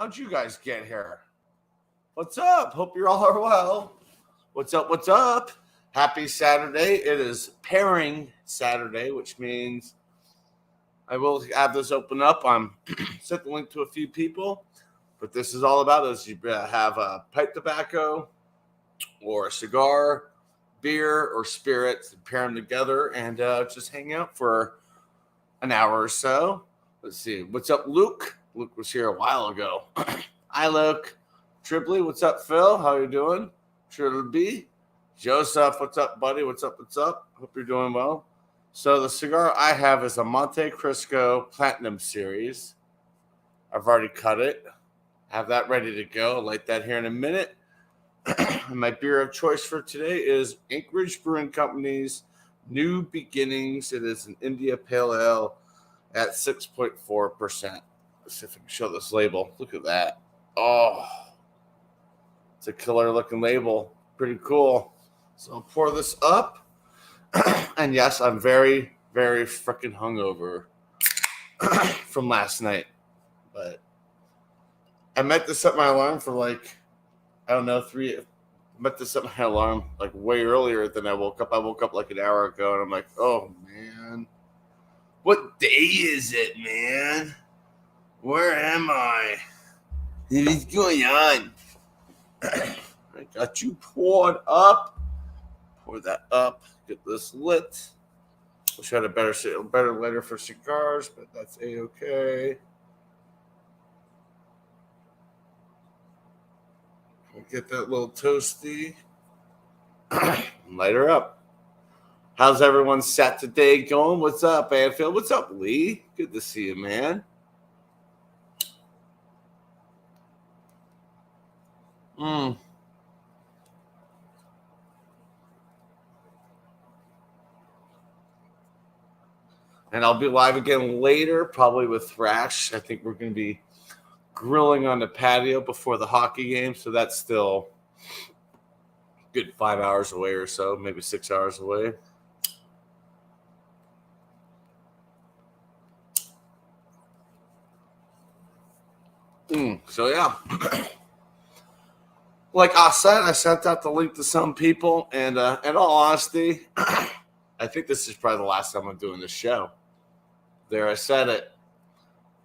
How'd you guys get here? What's up? Hope you all are well. What's up? What's up? Happy Saturday. It is pairing Saturday, which means I will have this open up. I'm sent the link to a few people, but this is all about is you have a pipe tobacco or a cigar, beer or spirits, pair them together and just hang out for an hour or so. Let's see. What's up, Luke? Luke was here a while ago. Hi, Luke. Tripley, what's up, Phil? How you doing? Sure it'll be. Joseph, what's up, buddy? What's up? What's up? Hope you're doing well. So the cigar I have is a Monte Cristo Platinum Series. I've already cut it. Have that ready to go. I'll light that here in a minute. My beer of choice for today is Anchorage Brewing Company's New Beginnings. It is an India Pale Ale at 6.4%. Let's see if I can show this label. Look at that. Oh, it's a killer looking label. Pretty cool. So I'll pour this up. And yes, I'm very, very freaking hungover from last night. But I meant to set my alarm for I meant to set my alarm way earlier than I woke up. I woke up like an hour ago and I'm like, oh man, what day is it, man? Where am I? What's going on? I got you poured up. Pour that up. Get this lit. Wish I had a better lighter for cigars, but that's a-okay. Get that little toasty. Light her up. How's everyone's Saturday going? What's up, Anfield? What's up, Lee? Good to see you, man. And I'll be live again later, probably with Thrash. I think we're going to be grilling on the patio before the hockey game, so that's still a good 5 hours away or so, maybe 6 hours away. So yeah, like I said, I sent out the link to some people, and in all honesty, I think this is probably the last time I'm doing this show. There, I said it.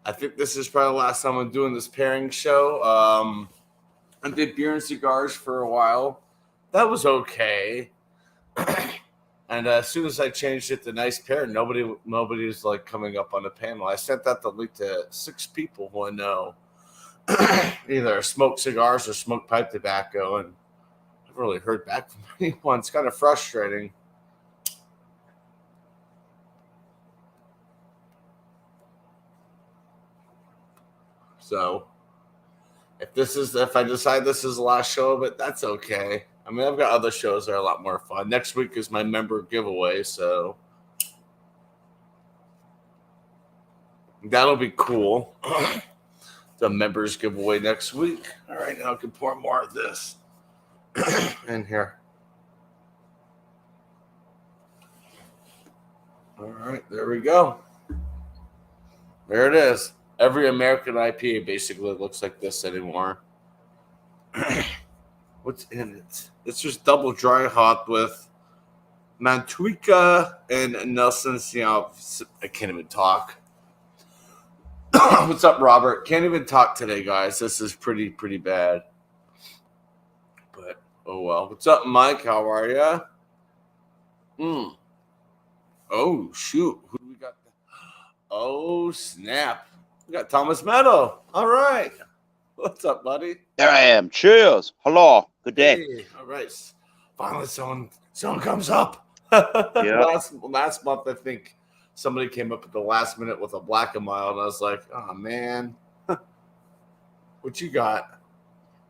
I think this is probably the last time I'm doing this pairing show. I did beer and cigars for a while. That was okay. And as soon as I changed it to nice pair, nobody's coming up on the panel. I sent out the link to 6 people who I know either smoke cigars or smoke pipe tobacco, and I haven't really heard back from anyone. It's kind of frustrating. So if I decide this is the last show of it, that's okay. I mean, I've got other shows that are a lot more fun. Next week is my member giveaway, so that'll be cool. The members giveaway next week. All right, now I can pour more of this in here. All right, there we go. There it is. Every American IPA basically looks like this anymore. What's in it? It's just double dry hop with Mantuica and Nelson's. I can't even talk. What's up, Robert? Can't even talk today, guys. This is pretty bad. But, oh well. What's up, Mike? How are ya? Oh, shoot. Who do we got? Oh, snap. We got Thomas Meadow. All right. What's up, buddy? There I am. Cheers. Hello. Good day. Hey, all right. Finally, someone comes up. Yeah. Last month, I think somebody came up at the last minute with a black and mild, and I was like, oh, man. What you got?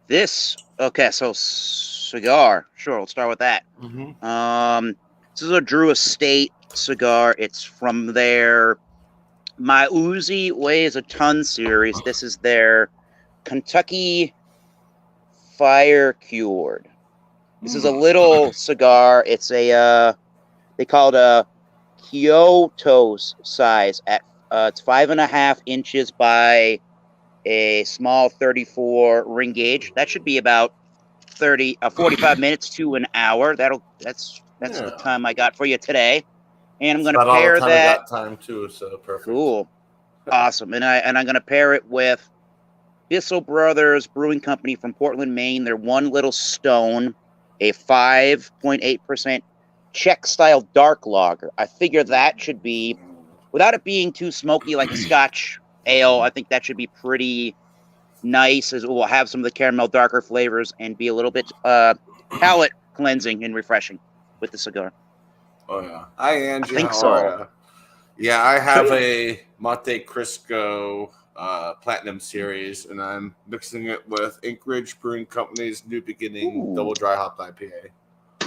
This, okay, so cigar. Sure, we'll start with that. Mm-hmm. This is a Drew Estate cigar. It's from their My Uzi Weighs a Ton series. This is their Kentucky Fire Cured. This is a little cigar. It's a they call it a Kyoto's size. At it's 5.5 inches by a small 34 ring gauge. That should be about 45 minutes to an hour. That's the time I got for you today. And I'm going to about all the pair time I that. got time too, so perfect. Cool. Awesome. And I'm going to pair it with Bissell Brothers Brewing Company from Portland, Maine. They're One Little Stone, a 5.8% Czech style dark lager. I figure that should be, without it being too smoky like a Scotch ale, I think that should be pretty nice, as it will have some of the caramel darker flavors and be a little bit palate cleansing and refreshing with the cigar. Oh yeah. Hi Angie. I think How so. are ya? Yeah, I have a Monte Cristo Platinum Series, and I'm mixing it with Anchorage Brewing Company's New Beginning Double Dry Hopped IPA.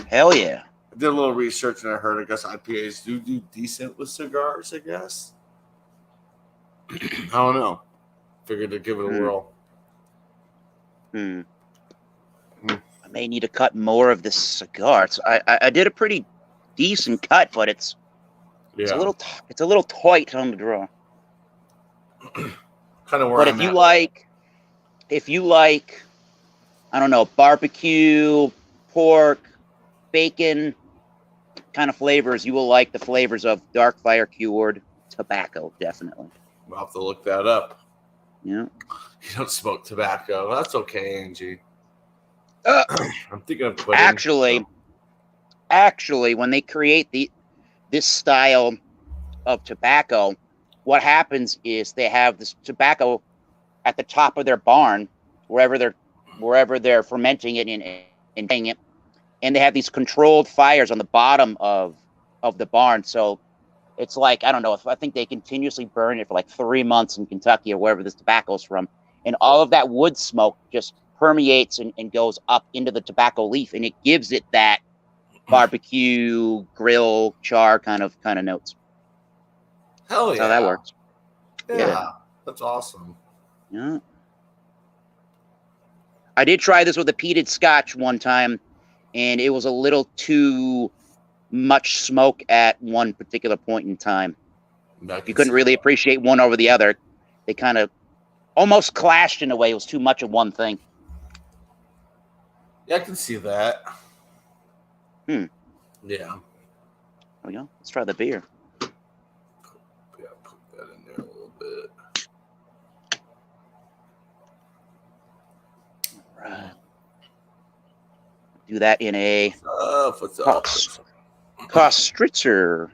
Hell yeah. I did a little research, and I heard, I guess, IPAs do decent with cigars, I guess. I don't know. Figured to give it a whirl. I may need to cut more of this cigar. I did a pretty decent cut, but it's a little tight on the draw. Kind of where but I'm if you like, I don't know, barbecue, pork, bacon kind of flavors, you will like the flavors of dark fire cured tobacco, definitely. We'll have to look that up. Yeah. You don't smoke tobacco. That's okay, Angie. I'm thinking of quitting. Actually, when they create this style of tobacco, what happens is they have this tobacco at the top of their barn, wherever they're fermenting it and doing it, and they have these controlled fires on the bottom of the barn. So it's like, I don't know, I think they continuously burn it for like 3 months in Kentucky or wherever this tobacco's from, and all of that wood smoke just permeates and goes up into the tobacco leaf, and it gives it that barbecue, grill, char kind of notes. Hell That's yeah. how that works. Yeah, that's awesome. Yeah. I did try this with a peated scotch one time, and it was a little too much smoke at one particular point in time. You couldn't really appreciate one over the other. They kind of almost clashed in a way. It was too much of one thing. Yeah, I can see that. Yeah. There we go. Let's try the beer. Yeah, put that in there a little bit. All right. Do that in a What's up? Kostritzer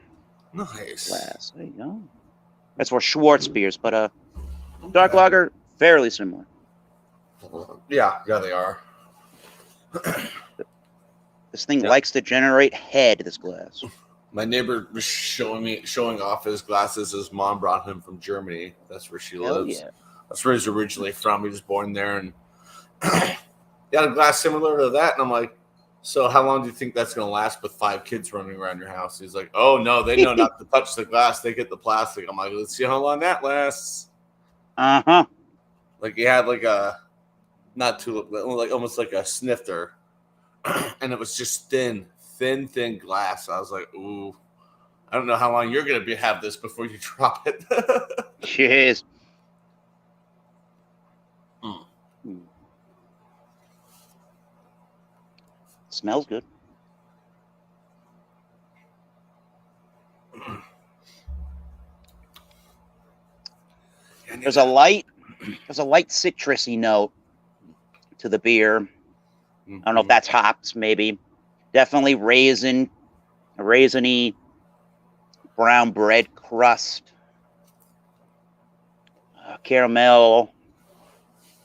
Nice. glass. There you go. That's for Schwartz beers, but dark lager, fairly similar. Yeah, they are. This thing likes to generate head, this glass. My neighbor was showing off his glasses. His mom brought him from Germany. That's where she lives. Yeah. That's where he's originally from. He was born there, and he had a glass similar to that. And I'm like, so how long do you think that's going to last with 5 kids running around your house? He's like, oh, no, they know not to touch the glass. They get the plastic. I'm like, let's see how long that lasts. Uh-huh. Like he had like a, not too, like almost like a snifter. And it was just thin glass. I was like, ooh, I don't know how long you're going to have this before you drop it. Cheers. Smells good. There's a light citrusy note to the beer. I don't know if that's hops, maybe. Definitely raisiny brown bread crust. Caramel.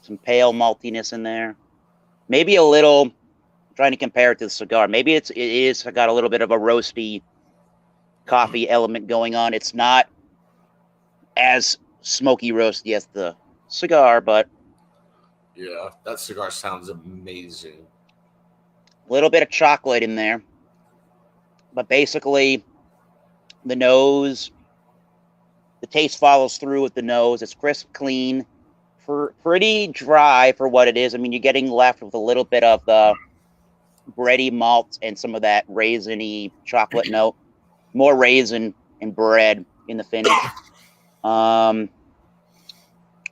Some pale maltiness in there. Maybe a little, trying to compare it to the cigar. Maybe it is got a little bit of a roasty coffee element going on. It's not as smoky roasty as the cigar, but yeah, that cigar sounds amazing. A little bit of chocolate in there, but basically the nose, the taste follows through with the nose. It's crisp, clean, pretty dry for what it is. I mean, you're getting left with a little bit of the bready malt and some of that raisiny chocolate note. More raisin and bread in the finish.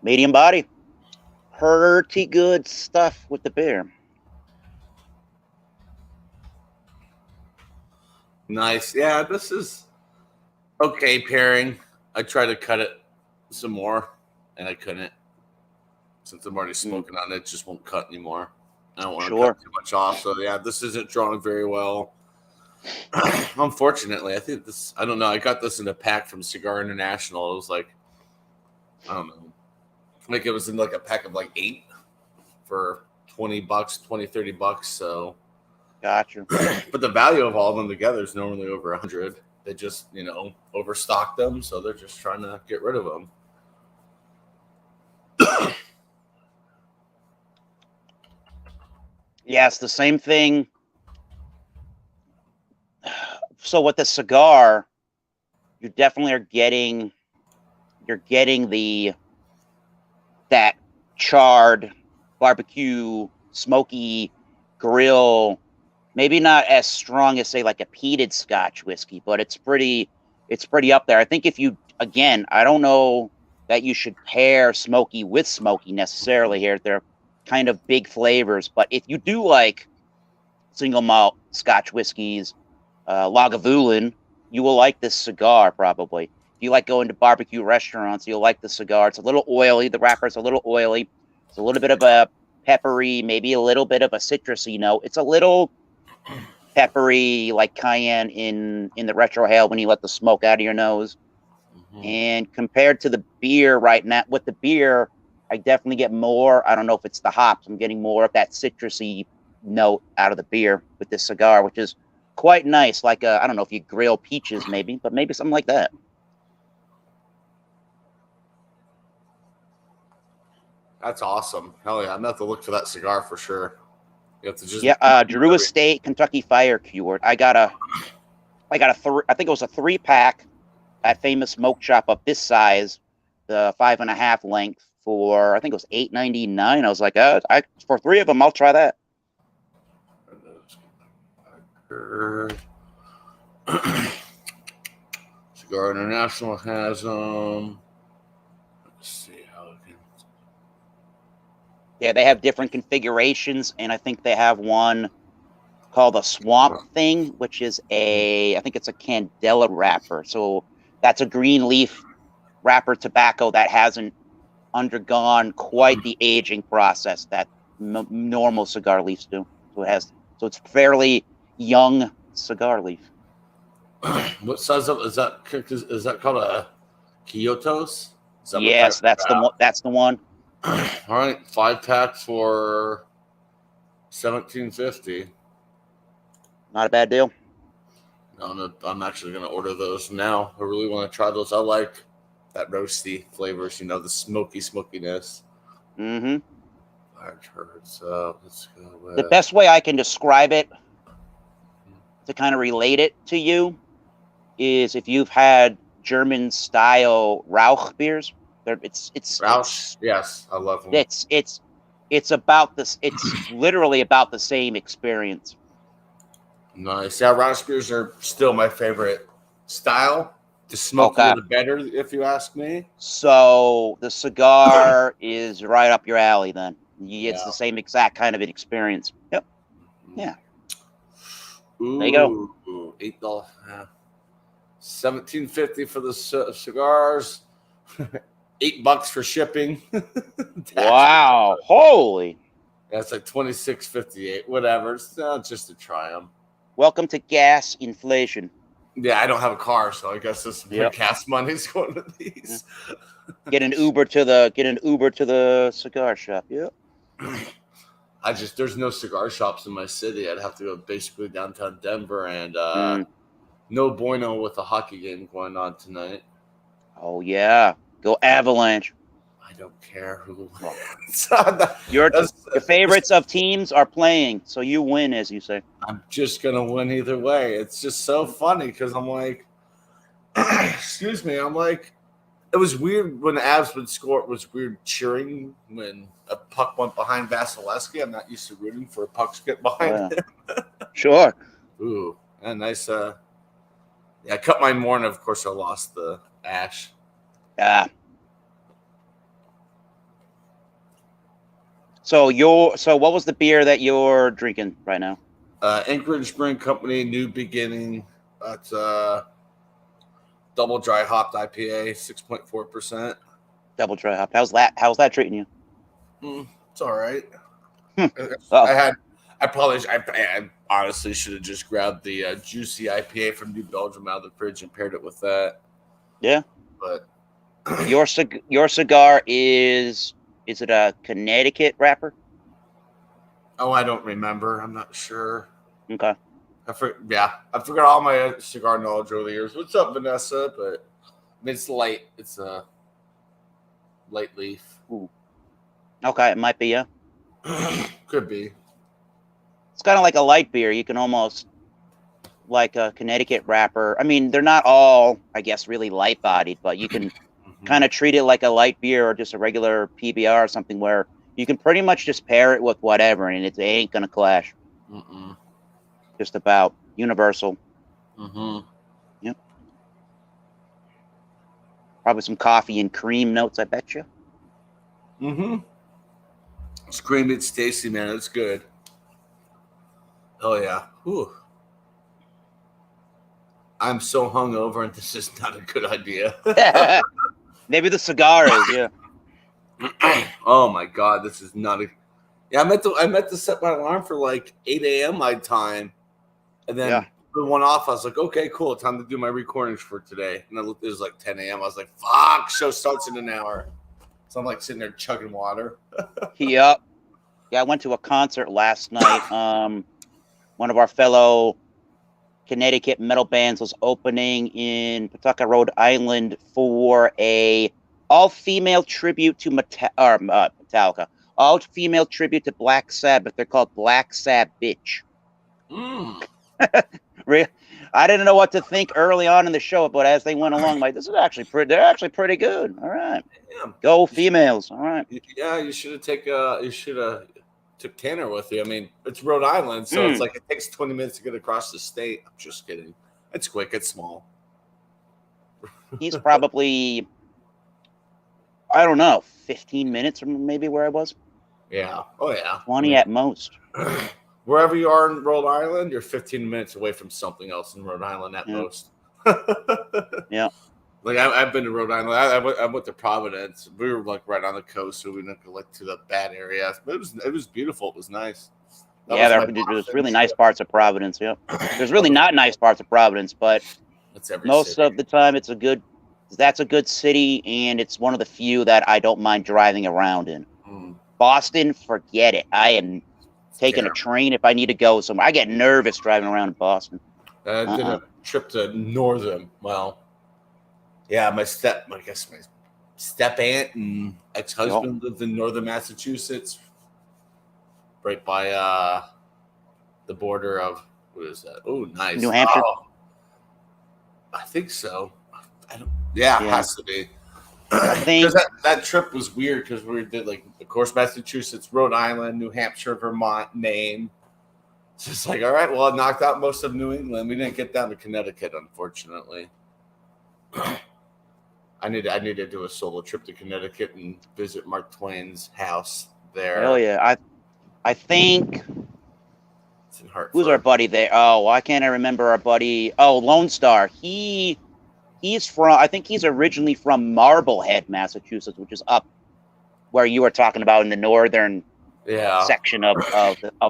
Medium body. pretty good stuff with the beer. Nice. Yeah, this is okay pairing. I tried to cut it some more, and I couldn't. Since I'm already smoking on it, it just won't cut anymore. I don't want to cut too much off. So, yeah, this isn't drawing very well. Unfortunately, I think this, I don't know. I got this in a pack from Cigar International. It was like, I don't know. Like it was in like a pack of like 8 for $20, $30. So, Gotcha. but the value of all of them together is normally over 100. They just, overstock them. So they're just trying to get rid of them. Yeah, it's the same thing. So with the cigar, you definitely are getting that charred barbecue, smoky grill, maybe not as strong as say like a peated Scotch whiskey, but it's pretty up there. I think if you, again, I don't know that you should pair smoky with smoky necessarily here. They're kind of big flavors, but if you do like single malt Scotch whiskeys, Lagavulin, you will like this cigar probably. If you like going to barbecue restaurants, you'll like the cigar. It's a little oily. The wrapper's a little oily. It's a little bit of a peppery, maybe a little bit of a citrusy note. It's a little peppery, like cayenne in the retrohale when you let the smoke out of your nose. Mm-hmm. And compared to the beer right now, with the beer, I definitely get more. I don't know if it's the hops. I'm getting more of that citrusy note out of the beer with this cigar, which is quite nice. Like I don't know if you grill peaches, maybe, but maybe something like that. That's awesome. Hell yeah, I'm gonna have to look for that cigar for sure. You have to just Drew Estate Kentucky Fire Cured. I got a I think it was a 3-pack at Famous Smoke Shop of this size, the 5.5 length for I think it was $8.99. I was like, for 3 of them, I'll try that. Cigar International has them. Let's see how it can. Yeah, they have different configurations, and I think they have one called a Swamp Thing, which is I think it's a Candela wrapper. So that's a green leaf wrapper tobacco that hasn't undergone quite the aging process that normal cigar leaves do. So it's fairly young cigar leaf. What size is that? Is that called a Kyotos? Yes, that's the one. That's the one. All right, 5-pack for $17.50. Not a bad deal. No, I'm actually going to order those now. I really want to try those. I like that roasty flavors, the smokiness. Mm-hmm. So let's go with... The best way I can describe it to kind of relate it to you is if you've had German style Rauch beers. It's Rauch. Yes, I love them. It's about this. It's literally about the same experience. Nice. Yeah, Rauch beers are still my favorite style. The smokier the better, if you ask me. So the cigar is right up your alley. Then it's the same exact kind of an experience. Yep. Yeah. Ooh, there you go. $8. $17.50 for the cigars. $8 for shipping. Wow! Holy. That's like $26.58. Whatever. It's just to try them. Welcome to gas inflation. Yeah, I don't have a car, so I guess this gas money's going to these. Get an Uber to the cigar shop. Yep. There's no cigar shops in my city. I'd have to go basically downtown Denver, and no bueno with the hockey game going on tonight. Oh yeah, go Avalanche. I don't care who wins. Your favorites of teams are playing, so you win, as you say. I'm just gonna win either way. It's just so funny because I'm like, excuse me, I'm like, it was weird when the Avs would score. It was weird cheering when a puck went behind Vasilevsky. I'm not used to rooting for pucks get behind him. Sure. Ooh, and nice. I cut mine more, and of course I lost the ash. So what was the beer that you're drinking right now? Anchorage Brewing Company, New Beginning. That's double dry hopped IPA, 6.4%. Double dry hop. How's that treating you? It's all right. Oh. I honestly should have just grabbed the juicy IPA from New Belgium out of the fridge and paired it with that. Yeah. But your cigar is it a Connecticut wrapper? Oh, I don't remember. I'm not sure. Okay. I forgot all my cigar knowledge over the years. What's up, Vanessa? But I mean, it's light. It's a light leaf. Ooh. Okay, it might be, yeah. Could be. It's kind of like a light beer. You can almost like a Connecticut wrapper. I mean, they're not all, I guess, really light bodied, but you can kind of treat it like a light beer or just a regular PBR or something where you can pretty much just pair it with whatever and it ain't gonna clash. Just about universal. Yep. Probably some coffee and cream notes, I bet you. It's creamy. It's tasty, man. It's good. Oh yeah. Whew. I'm so hungover, and this is not a good idea. Maybe the cigar is, yeah. Oh my god, this is not a. Yeah, I meant to set my alarm for like 8 a.m. my time, and then it went off. I was like, okay, cool, time to do my recordings for today. And I looked, it was like 10 a.m. I was like, fuck, show starts in an hour. So I'm like sitting there chugging water. Yep. Yeah, I went to a concert last night. One of our fellow Connecticut metal bands was opening in Pawtucket, Rhode Island for a all-female tribute to Metallica. All-female tribute to Black Sabbath. They're called Black Sabbath Bitch. I didn't know what to think early on in the show, but as they went along, like, this is actually pretty. They're actually pretty good. All right, go females. All right. Yeah, you should have took Tanner with you. I mean, it's Rhode Island, so it's like it takes 20 minutes to get across the state. I'm just kidding. It's quick. It's small. He's probably, I don't know, 15 minutes from maybe where I was. Yeah. Oh yeah. 20 at most. Wherever you are in Rhode Island, you're 15 minutes away from something else in Rhode Island at most. Yeah. Like I've been to Rhode Island. I went to Providence. We were like right on the coast, so we didn't go like to the bad area. But it was beautiful. It was nice. There's really nice parts of Providence. Yeah. There's really not nice parts of Providence, but most of the time that's a good city, and it's one of the few that I don't mind driving around in. Boston, forget it. I am taking a train if I need to go somewhere. I get nervous driving around in Boston. I did a trip to Northern. Well, yeah, my step aunt and ex-husband lived in Northern Massachusetts, right by the border of what is that? Oh, nice, New Hampshire. Oh, I think so. It has to be. I think that trip was weird because we did like, of course, Massachusetts, Rhode Island, New Hampshire, Vermont, Maine. It's just like, all right, well, I knocked out most of New England. We didn't get down to Connecticut, unfortunately. I need to do a solo trip to Connecticut and visit Mark Twain's house there. Hell yeah. I think it's in Hartford. Who's our buddy there? Oh, why can't I remember our buddy? Oh, Lone Star. I think he's originally from Marblehead, Massachusetts, which is up where you were talking about in the northern section of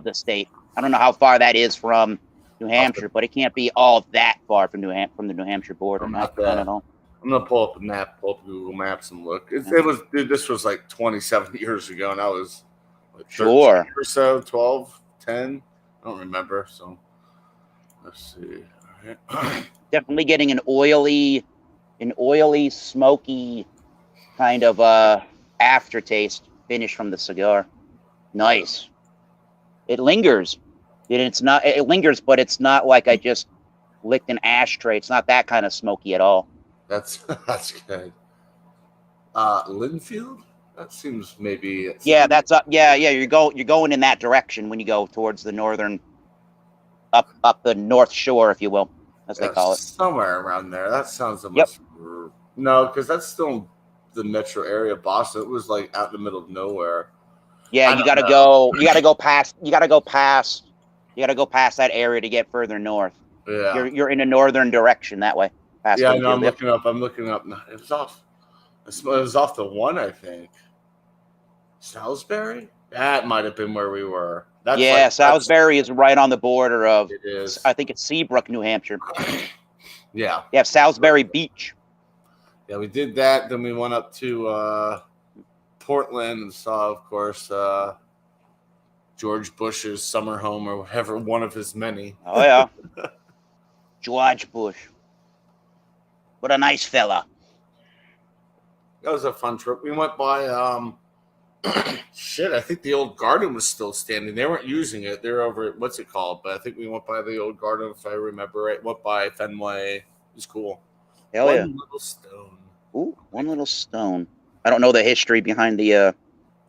the state. I don't know how far that is from New Hampshire, but it can't be all that far from the New Hampshire border. Not at all. I'm gonna pull up a map, pull up Google Maps, and look. This was like 27 years ago, and I was like 13 or so, 12, 10. I don't remember. So let's see. All right. Definitely getting an oily, smoky kind of aftertaste finish from the cigar. Nice. It lingers. It lingers, but it's not like I just licked an ashtray. It's not that kind of smoky at all. That's good. Linfield? That seems maybe. Yeah, that's up. Yeah. You're going in that direction when you go towards the northern, up the North Shore, if you will, as they call it. Somewhere around there. That sounds almost. No, because that's still the metro area of Boston. It was like out in the middle of nowhere. Yeah, I you don't gotta know. go. You gotta go past. You gotta go past. You gotta go past that area to get further north. Yeah. You're in a northern direction that way. Past Yeah, I know. Winfield. I'm Yep. looking up. I'm looking up. No, it was off. It was off the one, I think. Salisbury? That might have been where we were. That's Yeah, like Salisbury is right on the border of. it is. I think it's Seabrook, New Hampshire. Yeah. You have Salisbury Beach. Yeah, we did that. Then we went up to Portland and saw, of course, George Bush's summer home or whatever, one of his many. Oh yeah, George Bush. What a nice fella. That was a fun trip. We went by shit, I think the old garden was still standing. They weren't using it. They're over at what's it called? But I think we went by the old garden, if I remember right. Went by Fenway. It was cool. Hell One yeah. little stone. Ooh, one little stone. I don't know the history behind the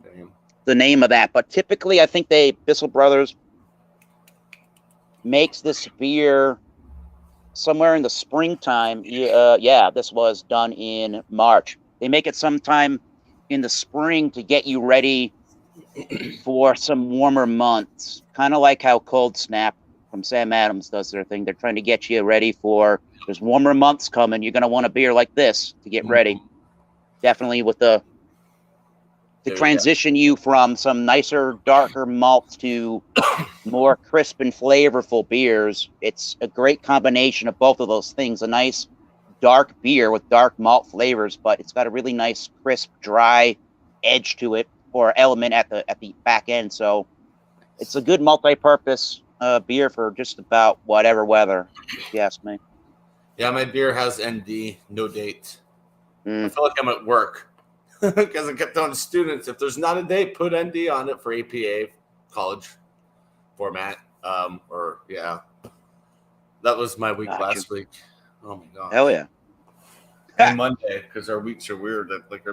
Damn. name of that, but typically I think Bissell Brothers makes this beer somewhere in the springtime. Yeah, this was done in March. They make it sometime in the spring to get you ready for some warmer months. Kind of like how Cold Snap from Sam Adams does their thing. They're trying to get you ready for there's warmer months coming. You're going to want a beer like this to get ready. Definitely with to transition you from some nicer, darker malts to more crisp and flavorful beers. It's a great combination of both of those things. A nice dark beer with dark malt flavors, but it's got a really nice, crisp, dry edge to it or element at the back end. So it's a good multi-purpose beer for just about whatever weather, if you ask me. Yeah, my beer has ND, no date. I feel like I'm at work because I kept telling students if there's not a date, put ND on it for APA college format. That was my week last week. Oh my god! Hell yeah! And Monday because our weeks are weird. Like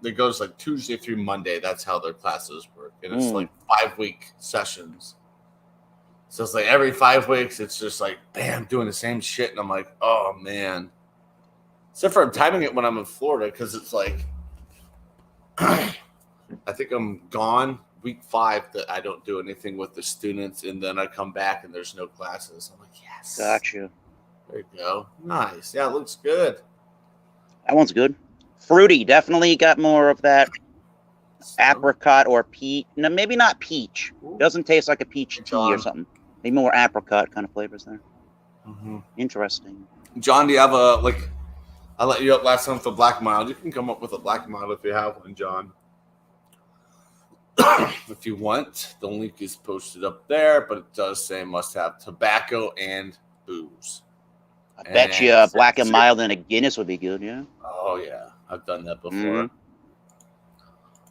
it goes like Tuesday through Monday. That's how their classes work, and it's like 5-week sessions. So it's like every 5 weeks, it's just like bam, doing the same shit, and I'm like, oh man. Except for I'm timing it when I'm in Florida because it's like I think I'm gone week 5 that I don't do anything with the students, and then I come back and there's no classes. I'm like, yes, Gotcha. There you go. Nice. Yeah, it looks good. That one's good. Fruity, definitely got more of that apricot or peach. No, maybe not peach. Doesn't taste like a peach tea or something. Maybe more apricot kind of flavors there. Mm-hmm. Interesting. John, do you have I let you up last time with a black mild. You can come up with a black mild if you have one, John. If you want, the link is posted up there, but it does say must have tobacco and booze. I bet you black and mild and a Guinness would be good, yeah? Oh, yeah. I've done that before. Mm-hmm.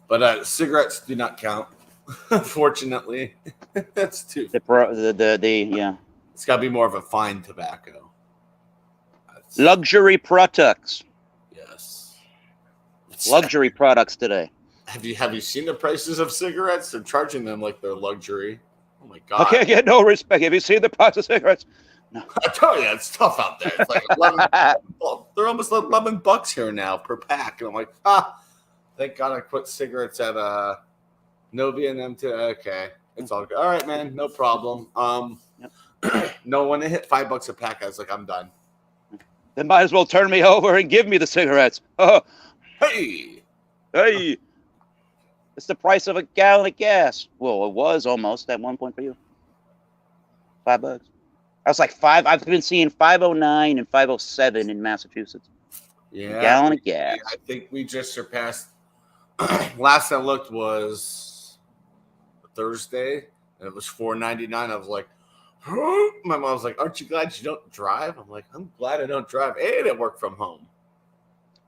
But cigarettes do not count, unfortunately. That's too... Yeah. It's got to be more of a fine tobacco. Luxury products. Yes. Luxury products today. Have you seen the prices of cigarettes? They're charging them like they're luxury. Oh, my God. I can't get no respect. Have you seen the price of cigarettes? No. I tell you, it's tough out there. It's like 11. They're almost like $11 here now per pack, and I'm like, thank God I quit cigarettes at Novi and them too. Okay, it's all good. All right, man, no problem. No, when they hit $5 a pack, I was like, I'm done. They might as well turn me over and give me the cigarettes. Hey, it's the price of a gallon of gas. Well, it was almost at one point for you. $5. I was like I've been seeing $5.09 and $5.07 in Massachusetts. Yeah, a gallon of gas. I think we just surpassed. Last I looked was Thursday, and it was $4.99. I was like, my mom was like, "Aren't you glad you don't drive?" I'm like, "I'm glad I don't drive, and I work from home."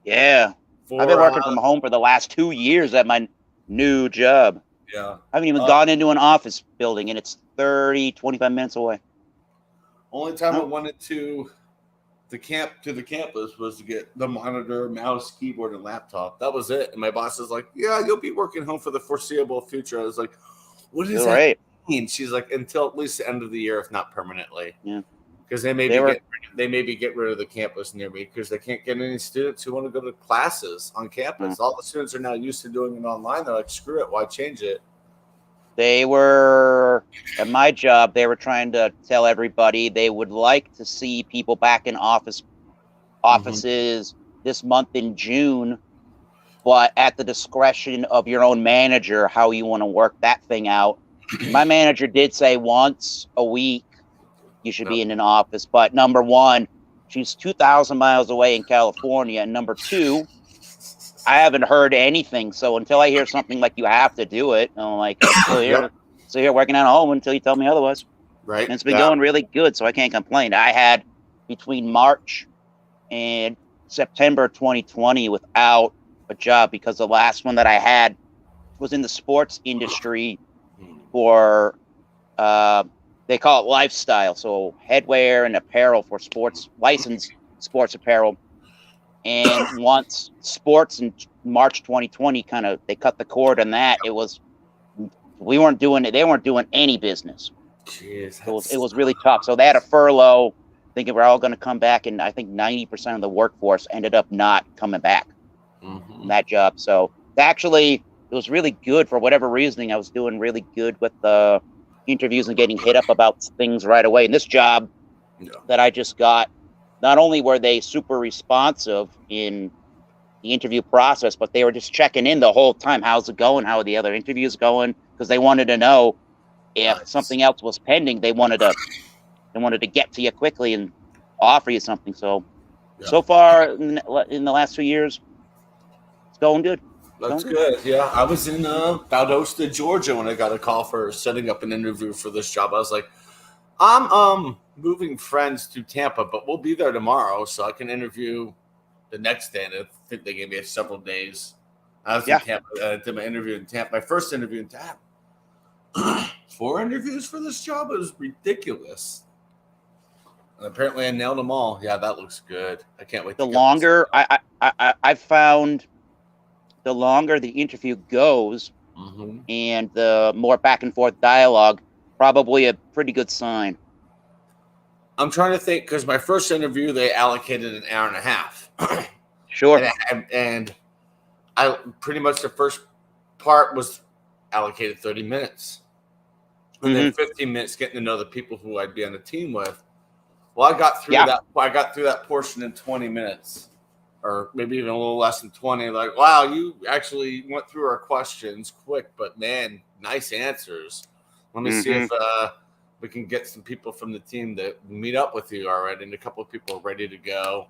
Yeah, I've been working from home for the last 2 years at my new job. Yeah, I haven't even gone into an office building, and it's 25 minutes away. Only time I wanted to the campus was to get the monitor, mouse, keyboard, and laptop. That was it. And my boss is like, "Yeah, you'll be working home for the foreseeable future." I was like, "What does that mean?" She's like, "Until at least the end of the year, if not permanently." Yeah. because they may be get rid of the campus near me because they can't get any students who want to go to classes on campus. All the students are now used to doing it online. They're like, screw it, why change it? They were, at my job, they were trying to tell everybody they would like to see people back in offices this month in June, but at the discretion of your own manager, how you want to work that thing out. My manager did say once a week you should be in an office, but number one, she's 2,000 miles away in California, and number two, I haven't heard anything. So until I hear something like you have to do it, I'm like, I'm still here working at home until you tell me otherwise. Right. And it's been going really good, so I can't complain. I had between March and September 2020 without a job because the last one that I had was in the sports industry for, they call it lifestyle. So headwear and apparel for sports, licensed sports apparel. And once sports in March 2020 they cut the cord on that, they weren't doing any business. Jeez, it was really tough. So they had a furlough, thinking we're all going to come back, and I think 90% of the workforce ended up not coming back from that job. So actually, it was really good for whatever reasoning. I was doing really good with the interviews and getting hit up about things right away. And this job that I just got, not only were they super responsive in the interview process, but they were just checking in the whole time. How's it going? How are the other interviews going? Because they wanted to know if something else was pending. They wanted to get to you quickly and offer you something. So far in the last 2 years, it's going good. That's good. Yeah, I was in Valdosta, Georgia when I got a call for setting up an interview for this job. I was like, I'm moving friends to Tampa, but we'll be there tomorrow, so I can interview the next day. And I think they gave me several days. I was in Tampa. I did my interview in Tampa. My first interview in Tampa. 4 interviews for this job? It was ridiculous. And apparently I nailed them all. Yeah, that looks good. I can't wait. The longer I found, the longer the interview goes, and the more back and forth dialogue, probably a pretty good sign. I'm trying to think because my first interview they allocated an hour and a half. Sure. And I pretty much the first part was allocated 30 minutes. And then 15 minutes getting to know the people who I'd be on the team with. Well, I got through that. I got through that portion in 20 minutes, or maybe even a little less than 20. Like, wow, you actually went through our questions quick, but man, nice answers. Let me see if we can get some people from the team that meet up with you already, and a couple of people are ready to go.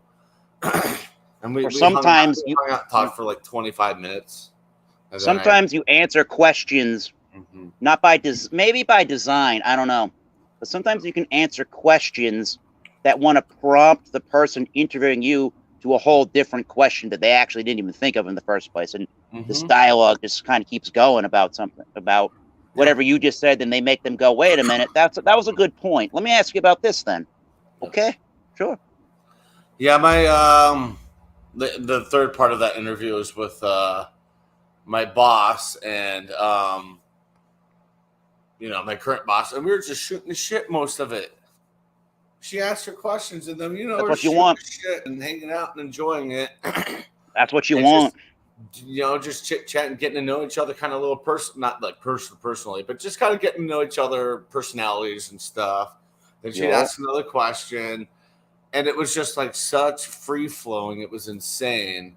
And we sometimes hung out, talked for like 25 minutes. Sometimes you answer questions, not by maybe by design, I don't know, but sometimes you can answer questions that want to prompt the person interviewing you to a whole different question that they actually didn't even think of in the first place. And this dialogue just kind of keeps going about something, about whatever you just said, then they make them go, wait a minute, that was a good point. Let me ask you about this then. Okay, sure. Yeah, my the third part of that interview was with my boss and my current boss, and we were just shooting the shit most of it. She asked her questions, and then that's we're what you want, shit and hanging out and enjoying it. That's what you want. Just chit chat and getting to know each other, kind of a little not like personally, but just kind of getting to know each other, personalities and stuff. Then she'd ask another question, and it was just like such free flowing. It was insane.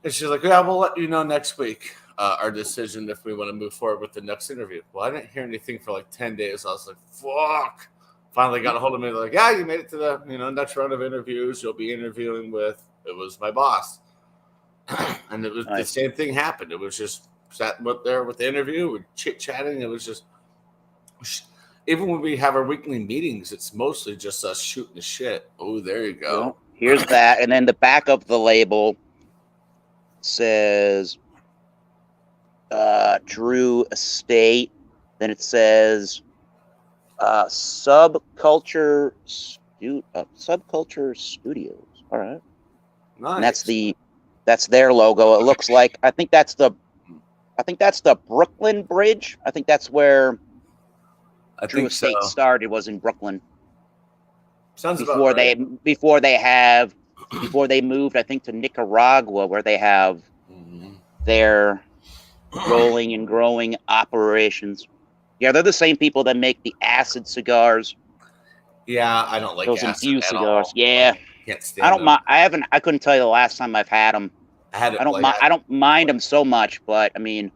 And she's like, "Yeah, we'll let you know next week our decision if we want to move forward with the next interview." Well, I didn't hear anything for like 10 days. I was like, "Fuck." Finally got a hold of me. They're like, "Yeah, you made it to the next round of interviews. You'll be interviewing with." It was my boss, and it was the same thing happened. It was just sat there with the interview, we're chit chatting. It was just, even when we have our weekly meetings, it's mostly just us shooting the shit. Oh, there you go. Well, here's that, and then the back of the label says Drew Estate. Then it says Subculture Studios. All right. Nice. And that's their logo. It looks like I think that's the Brooklyn Bridge. I think that's where Drew Estate started, was in Brooklyn. Sounds about before right. before they moved, I think, to Nicaragua, where they have their rolling and growing operations. Yeah, they're the same people that make the acid cigars, Yeah, I don't like those acid infused at cigars. all. Yeah, Can't I stand don't them. mind. I couldn't tell you the last time I've had them. I had it like I don't mind them so much, but I mean,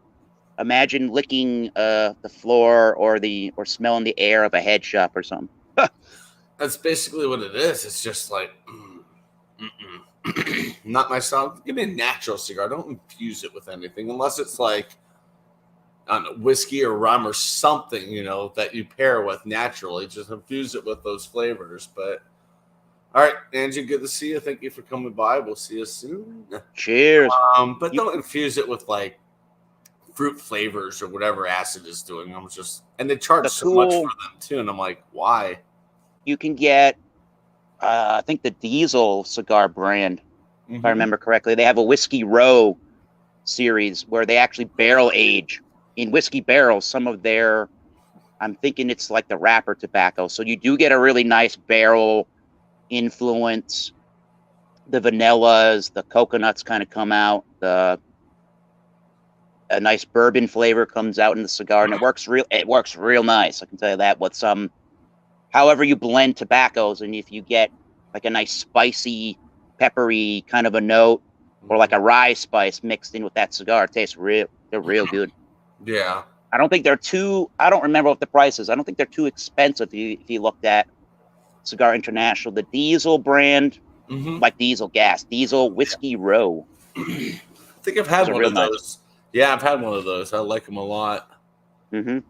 imagine licking the floor or smelling the air of a head shop or something. that's basically what it is. It's just like not my style. Give me a natural cigar. Don't infuse it with anything unless it's like I don't know, whiskey or rum or something, that you pair with naturally. Just infuse it with those flavors. But all right, Angie, good to see you. Thank you for coming by. We'll see you soon. Cheers. But You don't infuse it with like fruit flavors or whatever acid is doing. And they charge the so much for cool. them too. And I'm like, why? You can get I think the Diesel cigar brand, if I remember correctly. They have a Whiskey Row series where they actually barrel age in whiskey barrels some of their. I'm thinking it's like the wrapper tobacco, so you do get a really nice barrel influence. The vanillas, the coconuts kind of come out. A nice bourbon flavor comes out in the cigar, and it works real nice. I can tell you that with some, however you blend tobaccos, and if you get like a nice spicy, peppery kind of a note, or like a rye spice mixed in with that cigar, it tastes they're real good. Yeah. I don't think they're too. I don't remember what the price is. I don't think they're too expensive. If you looked at Cigar International, the Diesel brand, like Diesel gas, Diesel Whiskey Row. I think I've Those had are one real of nice. those. Yeah, I've had one of those. I like them a lot. Mm-hmm.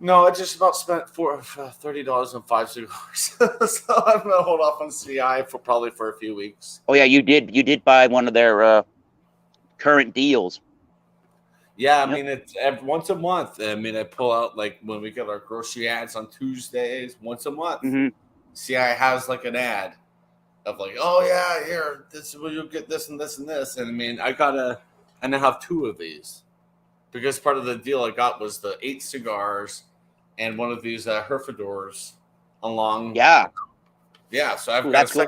No, I just about spent $30 on 5 cigars, so I'm gonna hold off on CI for a few weeks. Oh yeah, you did. You did buy one of their current deals. Yeah, I Yep. mean it's once a month. I mean I pull out like when we get our grocery ads on Tuesdays once a month. Mm-hmm. CI has like an ad of like, oh yeah, here this is where you'll get this and this and this. And I mean I have 2 of these because part of the deal I got was the 8 cigars and one of these Herfadors along. Yeah. Yeah, so Ooh, that's cool.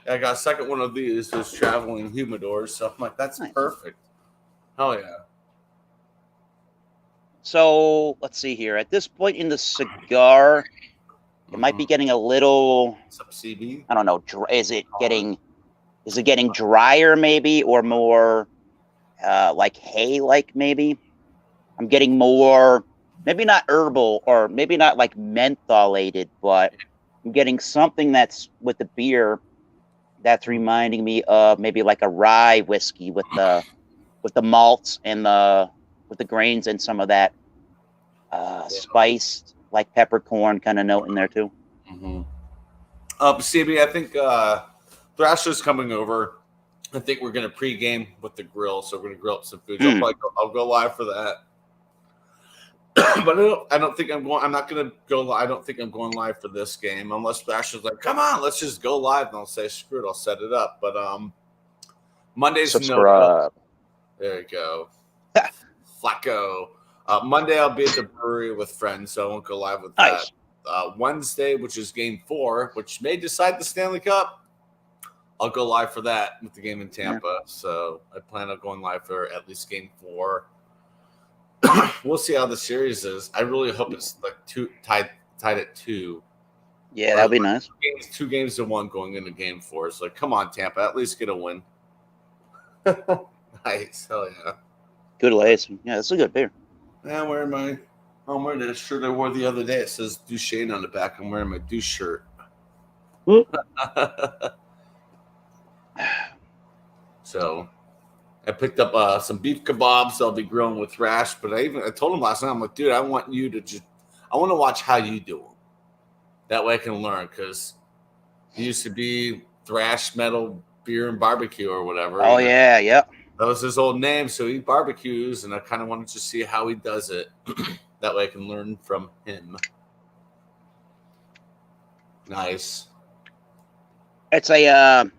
I got a second one of these, those traveling humidors. So I'm like, that's Nice. perfect. Hell yeah. So let's see here. At this point in the cigar, it might be getting a little. Some CB. I don't know. Is it getting drier maybe, or more like hay-like maybe? I'm getting more, maybe not herbal, or maybe not like mentholated, but I'm getting something that's with the beer that's reminding me of maybe like a rye whiskey with the malts and with the grains and some of that spiced like peppercorn kind of note in there too. CB, I think Thrasher's coming over. I think we're gonna pregame with the grill, so we're gonna grill up some food. I'll go live for that. But I don't think I'm going. I'm not gonna go. I don't think I'm going live for this game unless Thrasher's like, "Come on, let's just go live." And I'll say, "Screw it, I'll set it up." But Monday's Subscribe. There you go, Flacco. Monday I'll be at the brewery with friends, so I won't go live with that. Nice. Wednesday, which is Game 4, which may decide the Stanley Cup, I'll go live for that with the game in Tampa. Yeah. So I plan on going live for at least Game 4. We'll see how the series is. I really hope it's like tied at 2. Yeah, that'd be nice. 2 games to 1 going into Game 4. It's like, come on, Tampa, at least get a win. Nice, hell yeah. Good lace. Yeah, it's a good beer. Yeah, I'm wearing the shirt I wore the other day. It says Duchesne on the back. I'm wearing my Douche shirt. So I picked up some beef kebabs I'll be grilling with Thrash. But I told him last night, I'm like, dude, I want to watch how you do them. That way I can learn, because he used to be Thrash Metal Beer and Barbecue or whatever. Oh, yeah, yep. That was his old name, so he barbecues, and I kind of wanted to see how he does it. That way I can learn from him. Nice. It's a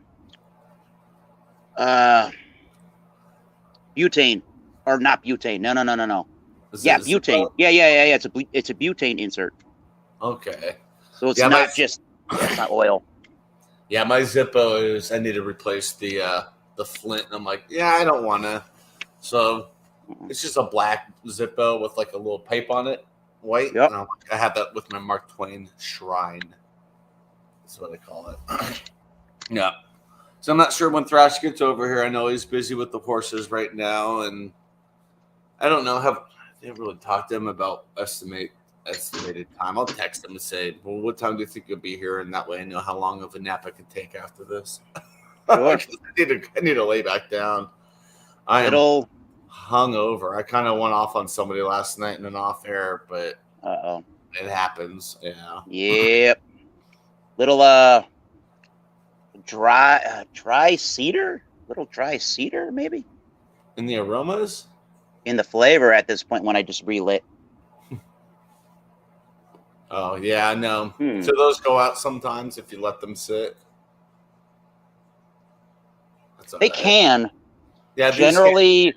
butane, or not butane. No. Butane. Yeah. It's a butane insert. Okay. So it's not just Yeah, it's not oil. Yeah, my Zippo is. I need to replace the flint, and I'm like, yeah, I don't want to. So it's just a black Zippo with like a little pipe on it, white. Yep. And I'm like, I have that with my Mark Twain shrine. That's what I call it. Yeah. So I'm not sure when Thrash gets over here. I know he's busy with the horses right now, and I don't know. I haven't really talked to him about estimated time. I'll text him and say, "Well, what time do you think you'll be here?" And that way, I know how long of a nap I can take after this. Sure. I need to lay back down. I am hungover. I kind of went off on somebody last night in an off air, but it happens. Yeah. Yep. Little dry cedar, little dry cedar maybe In the aromas, in the flavor at this point when I just relit. Oh yeah, no. So those go out sometimes if you let them sit. They can. Yeah, generally,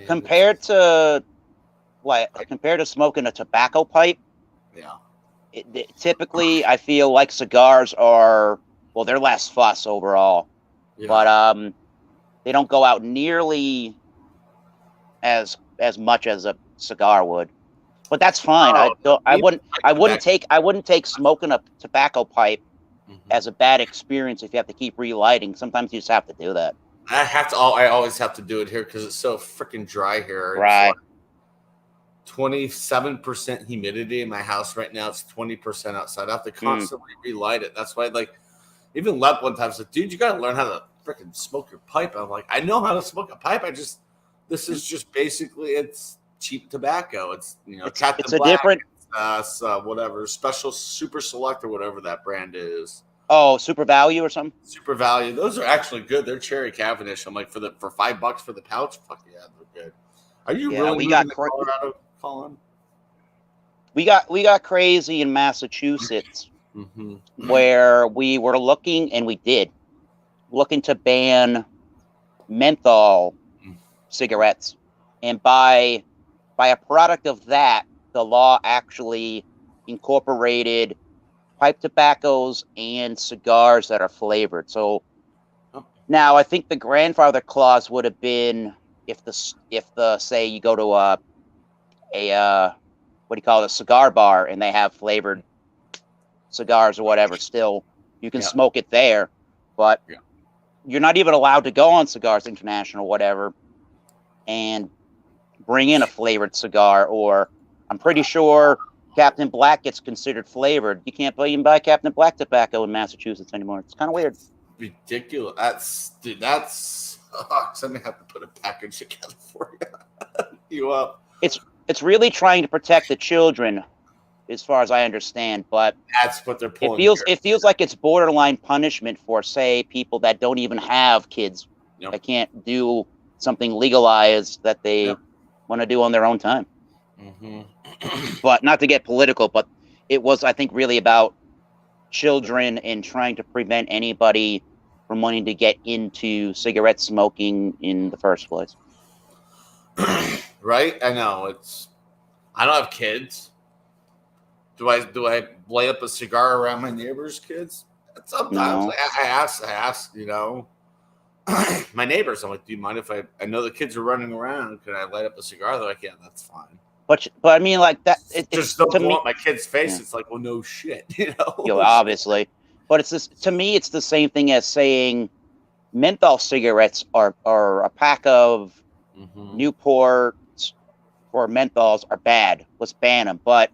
compared to smoking a tobacco pipe. Yeah. Typically, I feel like cigars are, well, they're less fuss overall, but they don't go out nearly as much as a cigar would. But that's fine. I wouldn't take smoking a tobacco pipe as a bad experience if you have to keep relighting. Sometimes you just have to do that. I always have to do it here because it's so freaking dry here. Right. 27% humidity in my house right now. It's 20% outside. I have to constantly relight it. That's why, like, even Lep one time said, "Dude, you got to learn how to freaking smoke your pipe." I'm like, I know how to smoke a pipe. This is just basically, it's cheap tobacco. It's, Captain it's a Black, different, whatever, special super select or whatever that brand is. Oh, Super Value or something? Super Value. Those are actually good. They're cherry Cavendish. I'm like, for $5 for the pouch, fuck yeah, they're good. Are you really moving to Colorado, Colin? We got crazy in Massachusetts where we were looking to ban menthol cigarettes, and by a product of that, the law actually incorporated pipe tobaccos and cigars that are flavored. So now I think the grandfather clause would have been if the say you go to a what do you call it, a cigar bar, and they have flavored cigars or whatever, still you can smoke it there, but you're not even allowed to go on Cigars International or whatever and bring in a flavored cigar. Or I'm pretty sure Captain Black gets considered flavored. You can't even buy Captain Black tobacco in Massachusetts anymore. It's kind of weird. Ridiculous. That's I'm gonna have to put a package together for you up. It's really trying to protect the children, as far as I understand, but that's what they're pulling. It feels like it's borderline punishment for, say, people that don't even have kids that can't do something legalized that they want to do on their own time. But not to get political, but it was, I think, really about children and trying to prevent anybody from wanting to get into cigarette smoking in the first place. Right? I know. I don't have kids. Do I light up a cigar around my neighbors' kids? Sometimes no. I ask, my neighbors. I'm like, do you mind if I know the kids are running around? Could I light up a cigar? They're like, yeah, that's fine. But I mean, like that. Just don't blow up my kid's face. It's like, well, no shit, obviously. But it's this, to me, it's the same thing as saying menthol cigarettes are a pack of Newports or menthols are bad. Let's ban them. But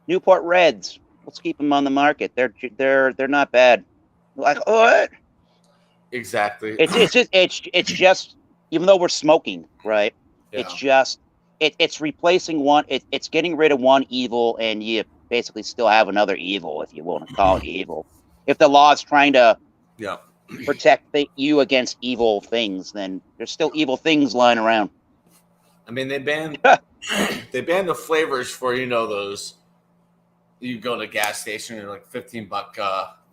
Newport Reds, let's keep them on the market. They're not bad. Like, what? Exactly. It's just even though we're smoking, right? Yeah. It's just it's replacing one. It's getting rid of one evil, and you basically still have another evil, if you want to call it evil. If the law is trying to protect you against evil things, then there's still evil things lying around. I mean, they banned the flavors for those. You go to a gas station, they're like $15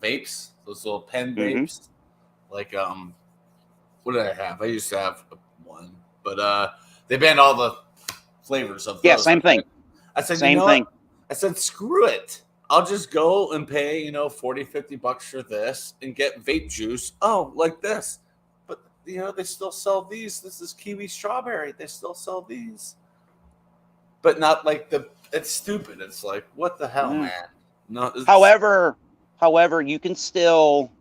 vapes, those little pen vapes. Like what did I have? I used to have one, but they banned all the flavors of those. Yeah, same thing. I said, same thing. I said, screw it. I'll just go and pay, $40-$50 for this and get vape juice. Oh, like this. But, they still sell these. This is kiwi strawberry. They still sell these. But not like it's stupid. It's like, what the hell, man? No. However, you can still,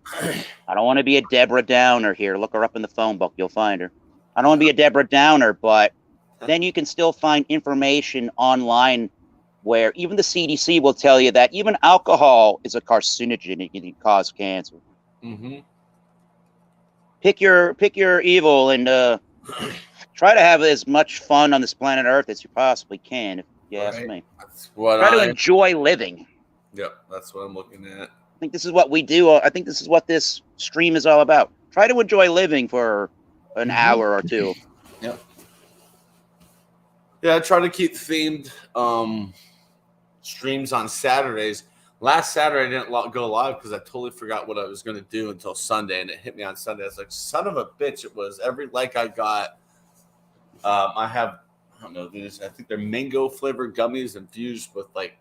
I don't want to be a Deborah Downer here. Look her up in the phone book. You'll find her. I don't want to be a Deborah Downer, but then you can still find information online where even the CDC will tell you that even alcohol is a carcinogen. It can cause cancer. Mm-hmm. Pick your evil and try to have as much fun on this planet Earth as you possibly can, if you ask me. That's what Try to enjoy living. Yep, that's what I'm looking at. I think this is what we do. I think this is what this stream is all about. Try to enjoy living for an hour or two. Yep. Yeah, I try to keep themed streams on Saturdays. Last Saturday, I didn't go live because I totally forgot what I was going to do until Sunday, and it hit me on Sunday. I was like, son of a bitch. It was every like I got. I don't know these. I think they're mango flavored gummies infused with like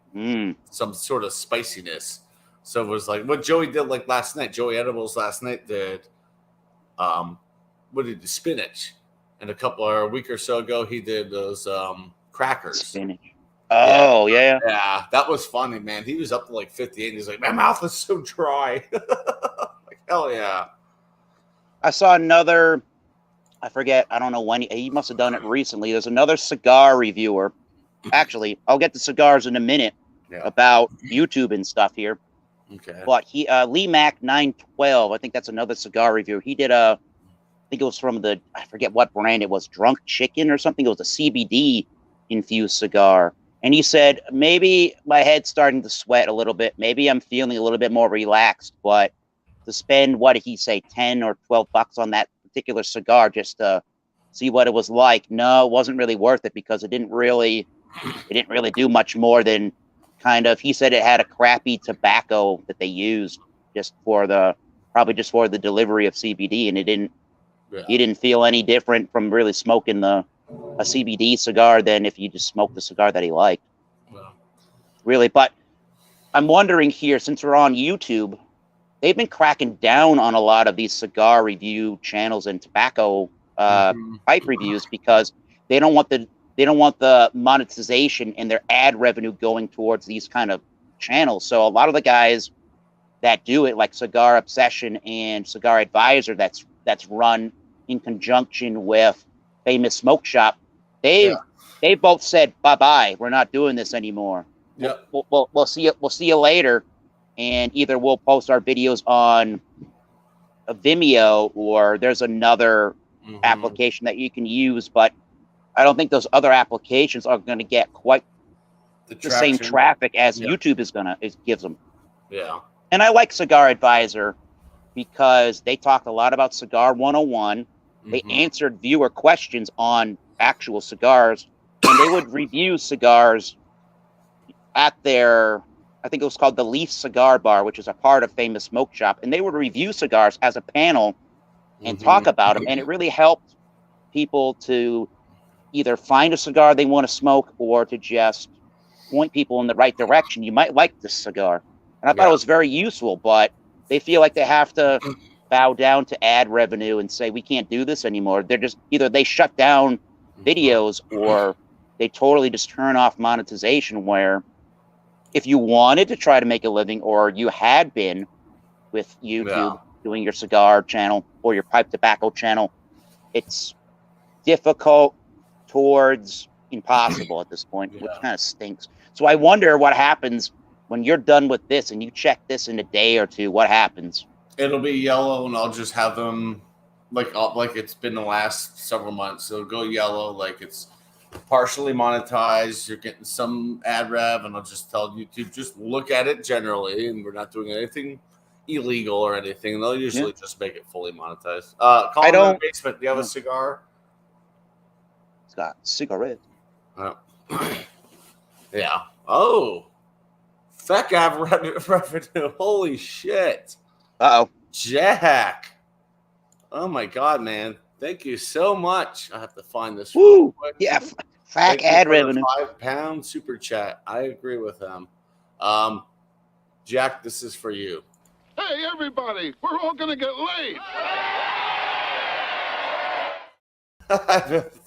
some sort of spiciness. So it was like what Joey did like last night. Joey Edibles last night did. What did he do? Spinach, and a week or so ago he did those crackers. Spinach. Oh yeah. Yeah, that was funny, man. He was up to like 58, and he's like, my mouth is so dry. Like hell yeah. I saw another. I forget. I don't know when he must have done it recently. There's another cigar reviewer. Actually, I'll get to cigars in a minute about YouTube and stuff here. Okay. But he Lee Mac 912. I think that's another cigar review. He did I think it was from I forget what brand it was, Drunk Chicken or something. It was a CBD infused cigar. And he said, maybe my head's starting to sweat a little bit. Maybe I'm feeling a little bit more relaxed. But to spend, what did he say, $10 or $12 on that particular cigar just to see what it was like? No, it wasn't really worth it because it didn't really do much more than kind of, he said it had a crappy tobacco that they used probably just for the delivery of CBD. And he didn't feel any different from really smoking a CBD cigar than if you just smoked the cigar that he liked. Wow. Really, but I'm wondering here, since we're on YouTube, they've been cracking down on a lot of these cigar review channels and tobacco pipe reviews because they don't want the monetization and their ad revenue going towards these kind of channels. So a lot of the guys that do it, like Cigar Obsession and Cigar Advisor, that's run in conjunction with Famous Smoke Shop, they both said bye-bye. We're not doing this anymore. Yeah. We'll see you. We'll see you later, and either we'll post our videos on a Vimeo or there's another application that you can use. But I don't think those other applications are going to get quite the same traffic as YouTube gives them. Yeah. And I like Cigar Advisor because they talked a lot about Cigar 101. They answered viewer questions on actual cigars, and they would review cigars at their, I think it was called the Leaf Cigar Bar, which is a part of Famous Smoke Shop, and they would review cigars as a panel and talk about them, and it really helped people to either find a cigar they want to smoke or to just point people in the right direction. You might like this cigar. And I thought it was very useful, but they feel like they have to bow down to ad revenue and say, we can't do this anymore. They're just either they shut down videos or they totally just turn off monetization, where if you wanted to try to make a living or you had been with YouTube doing your cigar channel or your pipe tobacco channel, it's difficult towards impossible at this point, which kind of stinks. So I wonder what happens when you're done with this and you check this in a day or two. What happens? It'll be yellow, and I'll just have them like it's been the last several months. It'll go yellow, like it's partially monetized. You're getting some ad rev, and I'll just tell YouTube, just look at it generally, and we're not doing anything illegal or anything. They'll usually just make it fully monetized. Call in the basement. Do you have a cigar? It's got cigarette. Yeah. Oh. Feck ad revenue. Holy shit. Uh-oh. Jack. Oh my God, man. Thank you so much. I have to find this. Woo! Yeah, FAC ad revenue. £5 super chat. I agree with him. Jack, this is for you. Hey, everybody, we're all going to get laid.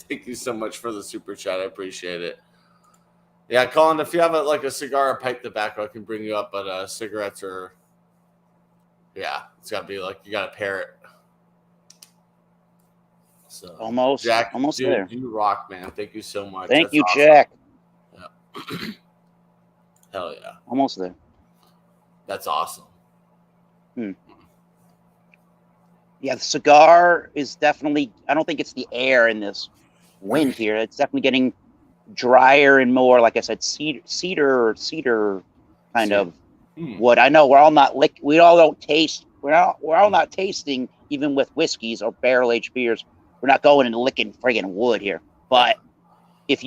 Thank you so much for the super chat. I appreciate it. Yeah, Colin, if you have a cigar or pipe tobacco, I can bring you up, but cigarettes are, yeah, it's got to be like, you got to pair it. So, Almost Jack, dude, there. You rock, man. Thank you so much. Thank That's you, awesome. Jack. Yeah. Hell yeah. Almost there. That's awesome. Yeah, the cigar is definitely, I don't think it's the air in this wind here. It's definitely getting drier and more, like I said, cedar kind of wood. I know we're all not we all don't taste, we're all not tasting, even with whiskeys or barrel-aged beers. We're not going and licking friggin' wood here. But if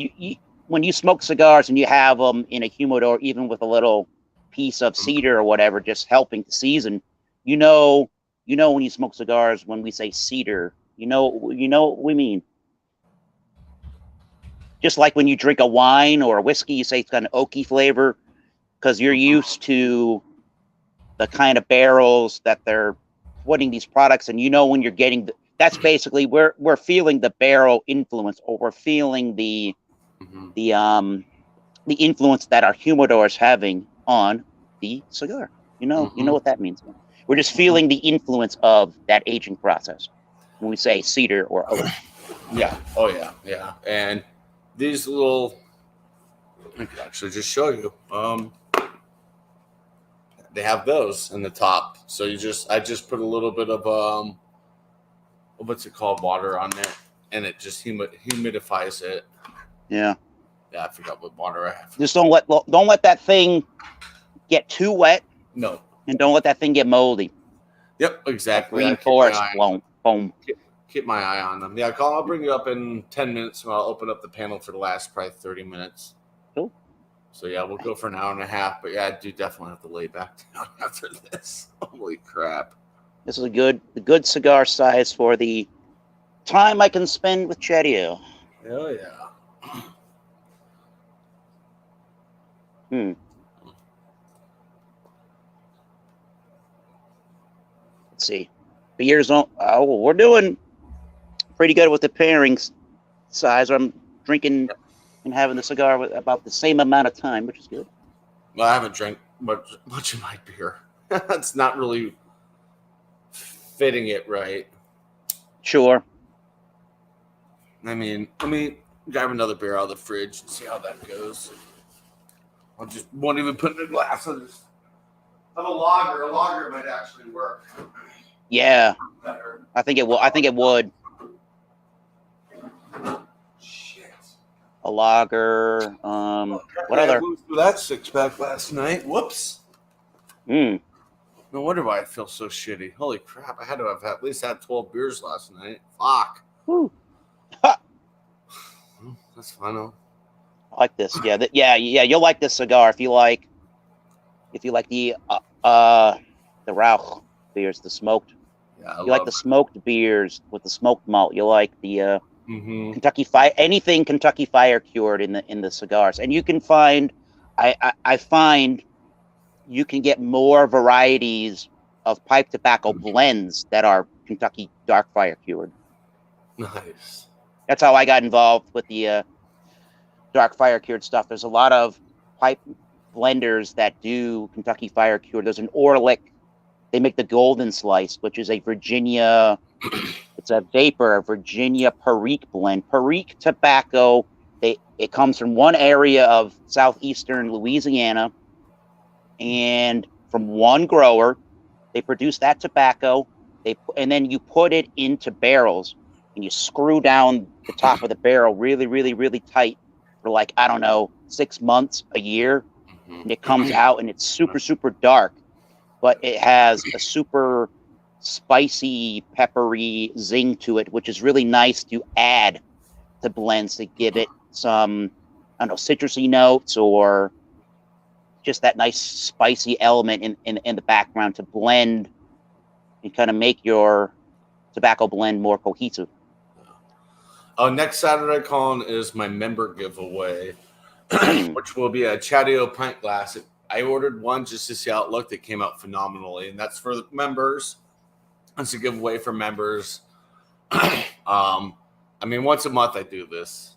when you smoke cigars and you have them in a humidor, even with a little piece of cedar or whatever, just helping to season, you know when you smoke cigars, when we say cedar, you know what we mean. Just like when you drink a wine or a whiskey, you say it's got an oaky flavor because you're used to the kind of barrels that they're putting these products, and when you're getting that's basically we're feeling the barrel influence, or we're feeling the influence that our humidor is having on the cigar. You know what that means. We're just feeling the influence of that aging process when we say cedar or oak. Yeah. Oh, yeah. Yeah. And these little, I could actually just show you. They have those in the top. So I just put a little bit of, what's it called? Water on there. And it just humidifies it. Yeah. Yeah, I forgot what water I have. Just don't let that thing get too wet. No. And don't let that thing get moldy. Yep, exactly. Green forest, boom. Keep my eye on them. Yeah, Colin, I'll bring you up in 10 minutes and I'll open up the panel for the last probably 30 minutes. Cool. So, yeah, we'll go for an hour and a half. But, yeah, I do definitely have to lay back down after this. Holy crap. This is a good cigar size for the time I can spend with Chadeo. Hell yeah. Let's see. Beers on. Oh, we're doing pretty good with the pairings size. I'm drinking and having the cigar with about the same amount of time, which is good. Well, I haven't drank much of my beer. It's not really fitting it right. Sure. I mean, let me grab another beer out of the fridge and see how that goes. I just won't even put it in a glass. I'll just have a lager. A lager might actually work. Yeah. Better. I think it would. Shit. A lager. What other? I blew through that 6-pack last night. Whoops. No wonder why I feel so shitty. Holy crap. I had to have at least had 12 beers last night. Fuck. Woo. That's fun. I like this. Yeah. You'll like this cigar if you like the Rauch beers, the smoked. Yeah, you like the smoked beers with the smoked malt. You like the Kentucky Fire, anything Kentucky Fire cured in the cigars, and you can find. I find you can get more varieties of pipe tobacco blends that are Kentucky Dark Fire cured. Nice. That's how I got involved with the Dark Fire cured stuff. There's a lot of pipe blenders that do Kentucky Fire cured. There's an Orlick. They make the Golden Slice, which is a Virginia. It's a Virginia Perique blend. Perique tobacco. It comes from one area of southeastern Louisiana, and from one grower. They produce that tobacco. And then you put it into barrels, and you screw down the top of the barrel really, really, really tight for 6 months, a year, and it comes out and it's super, super dark, but it has a super spicy, peppery zing to it, which is really nice to add to blends to give it some, citrusy notes or just that nice spicy element in the background to blend and kind of make your tobacco blend more cohesive. Next Saturday, Colin, is my member giveaway, which will be a Chadeo pint glass. I ordered one just to see how it looked. It came out phenomenally, and that's for the members. It's a giveaway for members. I mean, once a month I do this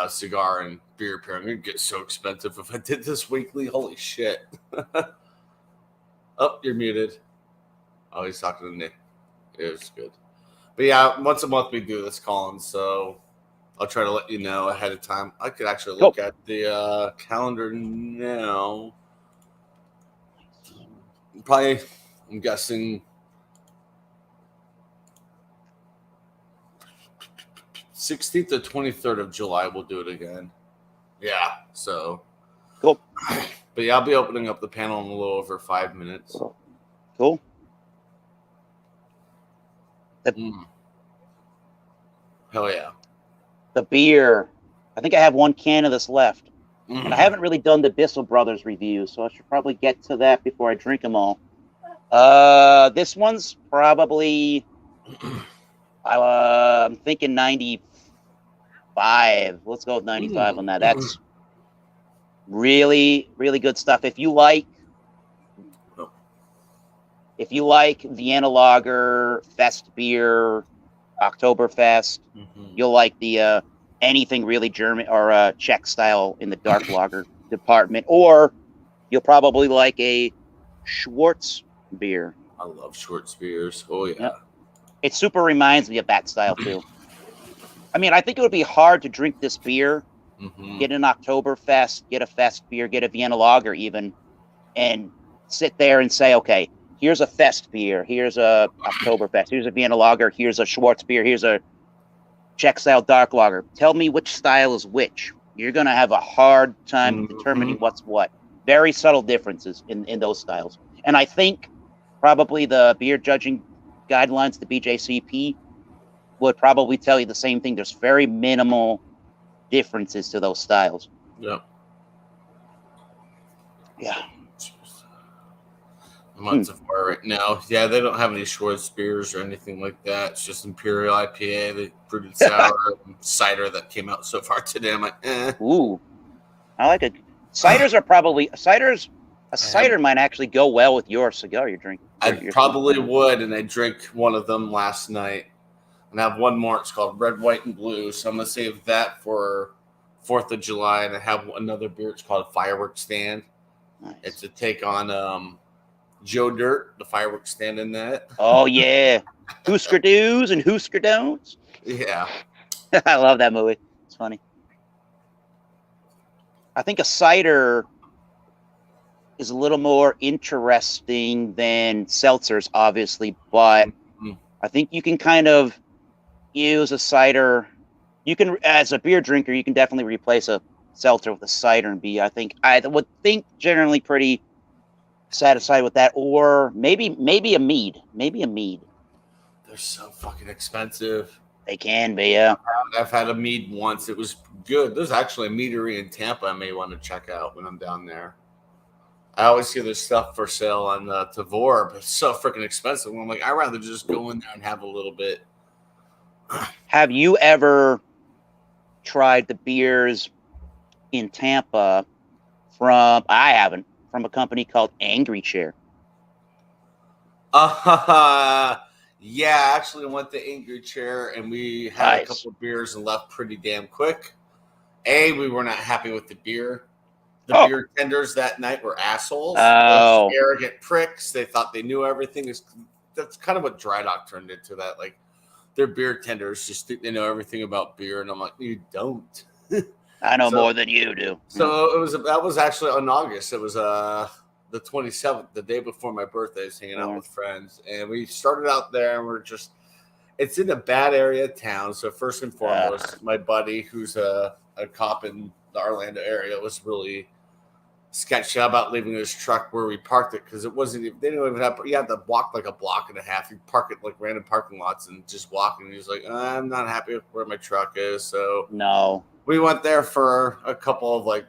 cigar and beer pairing. It'd get so expensive if I did this weekly. Holy shit! Oh, you're muted. Oh, he's talking to Nick. It was good, but yeah, once a month we do this, Colin. So I'll try to let you know ahead of time. I could actually look at the calendar now. Probably, I'm guessing 16th to 23rd of July, we'll do it again. Yeah, so. Cool. But yeah, I'll be opening up the panel in a little over 5 minutes. Cool. Hell yeah. The beer. I think I have one can of this left. And I haven't really done the Bissell Brothers review, so I should probably get to that before I drink them all. This one's probably, I'm thinking 95. Let's go with 95 on that. That's really, really good stuff. If you like Vienna Lager, Fest beer, Oktoberfest, you'll like the anything really German or Czech style in the dark lager department, or you'll probably like a Schwartz beer. I love Schwartz beers. Oh yeah. Yep. It super reminds me of that style too. I mean, I think it would be hard to drink this beer, get an Oktoberfest, get a Fest beer, get a Vienna Lager even, and sit there and say, okay, here's a Fest beer, here's a Oktoberfest, here's a Vienna Lager, here's a Schwartz beer, here's a Czech style dark lager. Tell me which style is which. You're going to have a hard time determining what's what. Very subtle differences in those styles. And I think probably the beer judging guidelines, the BJCP, would probably tell you the same thing. There's very minimal differences to those styles. Yeah. Yeah. I'm on Safari right now. Yeah, they don't have any Schwartz beers or anything like that. It's just Imperial IPA, the fruited sour and cider that came out so far today. I'm like, eh. Ooh, I like it. Ciders are probably a cider might actually go well with your cigar you're drinking. I probably would, and I drank one of them last night, and I have one more. It's called Red, White, and Blue. So I'm gonna save that for 4th of July, and I have another beer. It's called Firework Stand. Nice. It's a take on Joe Dirt, the Firework Stand in that. Oh yeah, Husker Do's and Husker Don'ts. Yeah, I love that movie. It's funny. I think a cider is a little more interesting than seltzers, obviously, but I think you can kind of use a cider. You can, as a beer drinker, you can definitely replace a seltzer with a cider and be, I would think, generally pretty satisfied with that, or maybe a mead. they're so fucking expensive. They can be, yeah. I've had a mead once. It was good. There's actually a meadery in Tampa I may want to check out when I'm down there. I always see there's stuff for sale on Tavor, but it's so freaking expensive. I'm like, I'd rather just go in there and have a little bit. Have you ever tried the beers in Tampa from a company called Angry Chair? Yeah, I actually went to Angry Chair and we had a couple of beers and left pretty damn quick. We were not happy with the beer. The beer tenders that night were assholes. Oh. Arrogant pricks. They thought they knew everything. That's kind of what Dry Dock turned into. That, like, their beer tenders just think they know everything about beer, and I'm like, you don't. I know more than you do. So that was actually on August. It was the 27th, the day before my birthday. I was hanging out with friends, and we started out there, and it's in a bad area of town. So first and foremost, my buddy, who's a cop in the Orlando area, was really sketchy about leaving his truck where we parked it, because they didn't even have, you had to walk like a block and a half. You park it like random parking lots and just walk, and he's like, I'm not happy with where my truck is. So no, we went there for a couple of like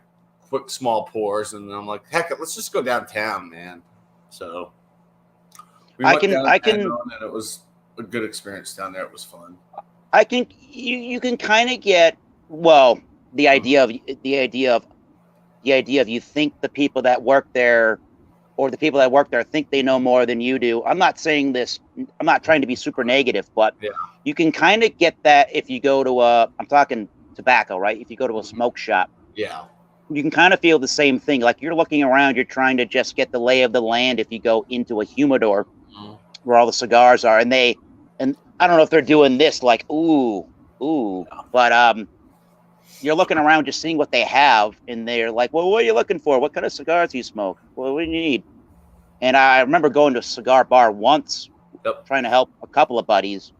quick small pours, and I'm like, heck, let's just go downtown, man. So I can and it was a good experience down there. It was fun. You can kind of get, well, the idea of the idea of you think the people that work there or the people that work there think they know more than you do. I'm not saying this, I'm not trying to be super negative, but Yeah. you can kind of get that if you go to I'm talking tobacco, right? If you go to a smoke shop, Yeah. you can kind of feel the same thing. Like you're looking around, you're trying to just get the lay of the land if you go into a humidor where all the cigars are. And I don't know if they're doing this like, ooh, but you're looking around just seeing what they have, and they're like, well, what are you looking for? What kind of cigars do you smoke? Well, what do you need? And I remember going to a cigar bar once, trying to help a couple of buddies,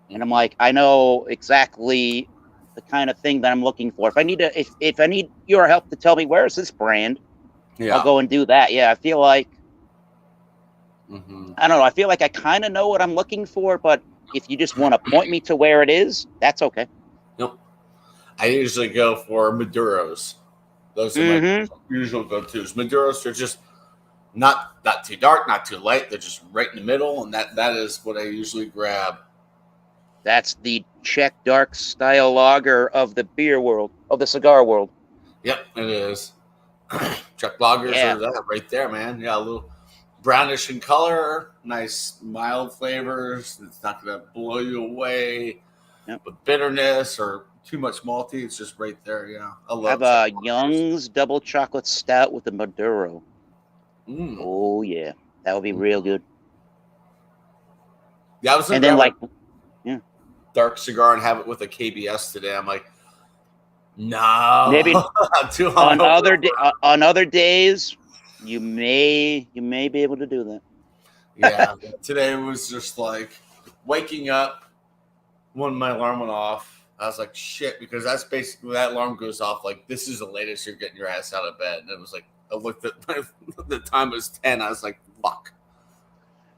and I'm like, I know exactly the kind of thing that I'm looking for. If I need your help to tell me where's this brand, I'll go and do that. Yeah, I feel like I don't know. I feel like I kind of know what I'm looking for, but if you just want to point me to where it is, that's okay. Nope. I usually go for Maduros. Those are my usual go-tos. Maduros are just not too dark, not too light. They're just right in the middle, and that is what I usually grab. That's the Czech dark style lager of the beer world, of the cigar world. Yep, it is. Czech lagers are that right there, man. Yeah, a little brownish in color, nice mild flavors. It's not going to blow you away with bitterness or too much malty. It's just right there. Yeah, I love. Have a Young's double chocolate stout with the Maduro. Oh yeah, that would be real good. Yeah, I was and then dark cigar and have it with a KBS today. I'm like, no, maybe too on other days you may be able to do that. Yeah, today was just like waking up when my alarm went off. I was like, shit, because that's basically that alarm goes off like this is the latest you're getting your ass out of bed. And it was like I looked at the time was 10. I was like, fuck.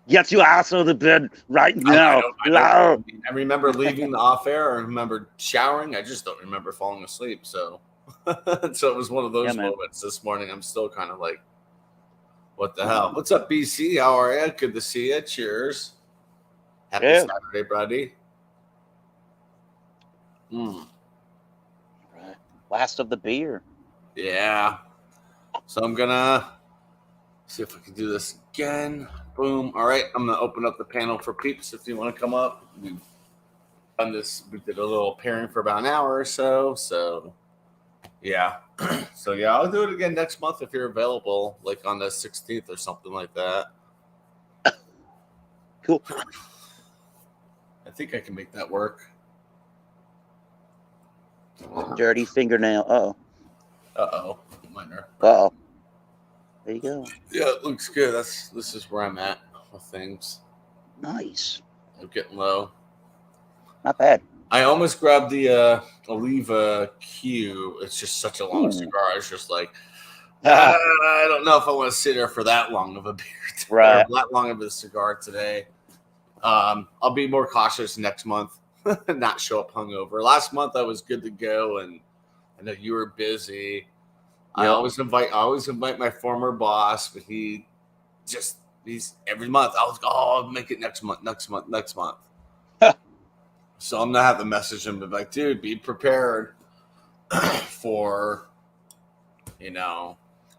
Get your ass out of bed right now. I remember leaving the off air. I remember showering. I just don't remember falling asleep. So it was one of those moments this morning. I'm still kind of like, what the hell? What's up, BC? How are you? Good to see you. Cheers. Happy Saturday, buddy. Right. Last of the beer. Yeah. So I'm going to see if I can do this again. Boom. All right. I'm going to open up the panel for peeps if you want to come up. We've done this. We did a little pairing for about an hour or so. So, yeah. I'll do it again next month if you're available, like on the 16th or something like that. Cool. I think I can make that work. Dirty fingernail. Uh-oh. Minor. Uh-oh. There you go. Yeah, it looks good. This is where I'm at with things. Nice. I'm getting low. Not bad. I almost grabbed the Oliva Q. It's just such a long cigar. I was just like, I don't know if I want to sit there for that long of a beer. Right. That long of a cigar today. I'll be more cautious next month. Not show up hungover. Last month I was good to go, and I know you were busy. Yep. I always invite my former boss, but he's every month. I'll make it next month. So I'm gonna have to message him, but like, dude, be prepared for,